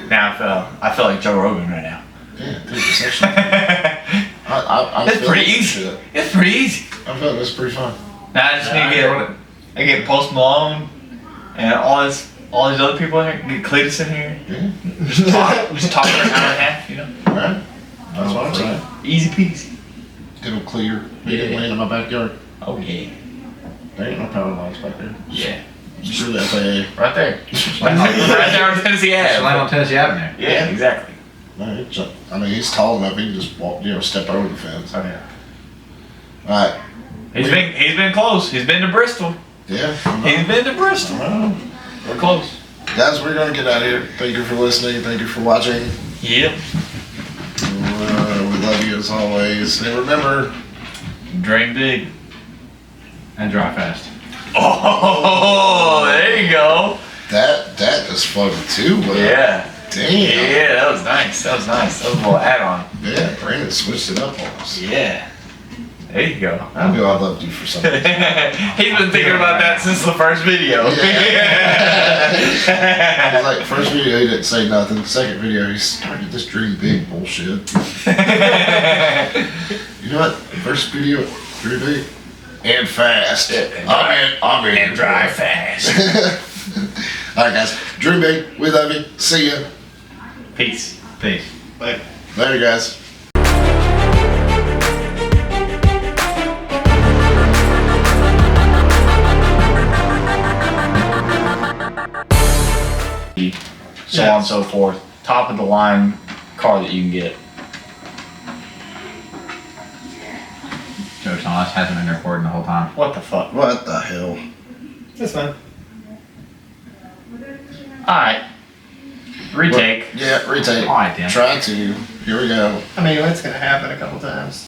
[SPEAKER 2] Now I feel like Joe Rogan right now.
[SPEAKER 1] Yeah, dude, it's actually, I'm
[SPEAKER 2] It's
[SPEAKER 1] feeling
[SPEAKER 2] pretty
[SPEAKER 1] this
[SPEAKER 2] easy.
[SPEAKER 1] shit.
[SPEAKER 2] It's pretty easy.
[SPEAKER 1] I'm feeling this pretty fun.
[SPEAKER 2] Now I just need to get Post Malone and all these other people in here. Get Cletus in here.
[SPEAKER 1] Yeah.
[SPEAKER 2] Just talk for an hour and a half. You know,
[SPEAKER 1] Right? That's what I'm saying.
[SPEAKER 2] easy peasy.
[SPEAKER 1] It'll clear. They didn't land in my backyard.
[SPEAKER 2] Oh yeah.
[SPEAKER 1] There ain't no power lines back there.
[SPEAKER 2] Yeah.
[SPEAKER 1] Screw that FAA.
[SPEAKER 2] Right there. Right there on Tennessee
[SPEAKER 4] It's land
[SPEAKER 2] Ave.
[SPEAKER 4] on Tennessee Avenue.
[SPEAKER 2] Yeah, exactly.
[SPEAKER 1] No, I mean, he's tall enough. He can just walk, step over the fence.
[SPEAKER 2] Okay.
[SPEAKER 1] All right.
[SPEAKER 2] He's been close. He's been to Bristol.
[SPEAKER 1] Yeah.
[SPEAKER 2] He's been to Bristol. We're close.
[SPEAKER 1] Guys, we're gonna get out of here. Thank you for listening. Thank you for watching.
[SPEAKER 2] Yep.
[SPEAKER 1] We love you as always. And remember,
[SPEAKER 2] Dream big.
[SPEAKER 4] And drive fast.
[SPEAKER 2] Oh, there you go.
[SPEAKER 1] That is funny too. But
[SPEAKER 2] Yeah.
[SPEAKER 1] Damn.
[SPEAKER 2] Yeah, that was nice. That was nice. That was a little add-on.
[SPEAKER 1] Yeah, Brandon switched it up on us.
[SPEAKER 2] Yeah. There you go.
[SPEAKER 1] I knew I loved you for something.
[SPEAKER 2] He's been thinking about that since the first video.
[SPEAKER 1] It's like first video he didn't say nothing. Second video he started this dream big bullshit. You know what? First video, dream big and fast. I'm in
[SPEAKER 2] And drive fast.
[SPEAKER 1] All right, guys. Dream big. We love you. See ya.
[SPEAKER 2] Peace.
[SPEAKER 4] Peace.
[SPEAKER 3] Like,
[SPEAKER 1] Later, guys.
[SPEAKER 2] So on and so forth. Top of the line car that you can get.
[SPEAKER 4] Joke's on us, hasn't been recording the whole time.
[SPEAKER 2] What the fuck?
[SPEAKER 1] What the hell?
[SPEAKER 3] that's fine.
[SPEAKER 2] Alright. Retake.
[SPEAKER 1] Yeah, retake.
[SPEAKER 4] Alright, Dan.
[SPEAKER 1] Try to. Here we go.
[SPEAKER 3] I mean, it's gonna happen a couple times.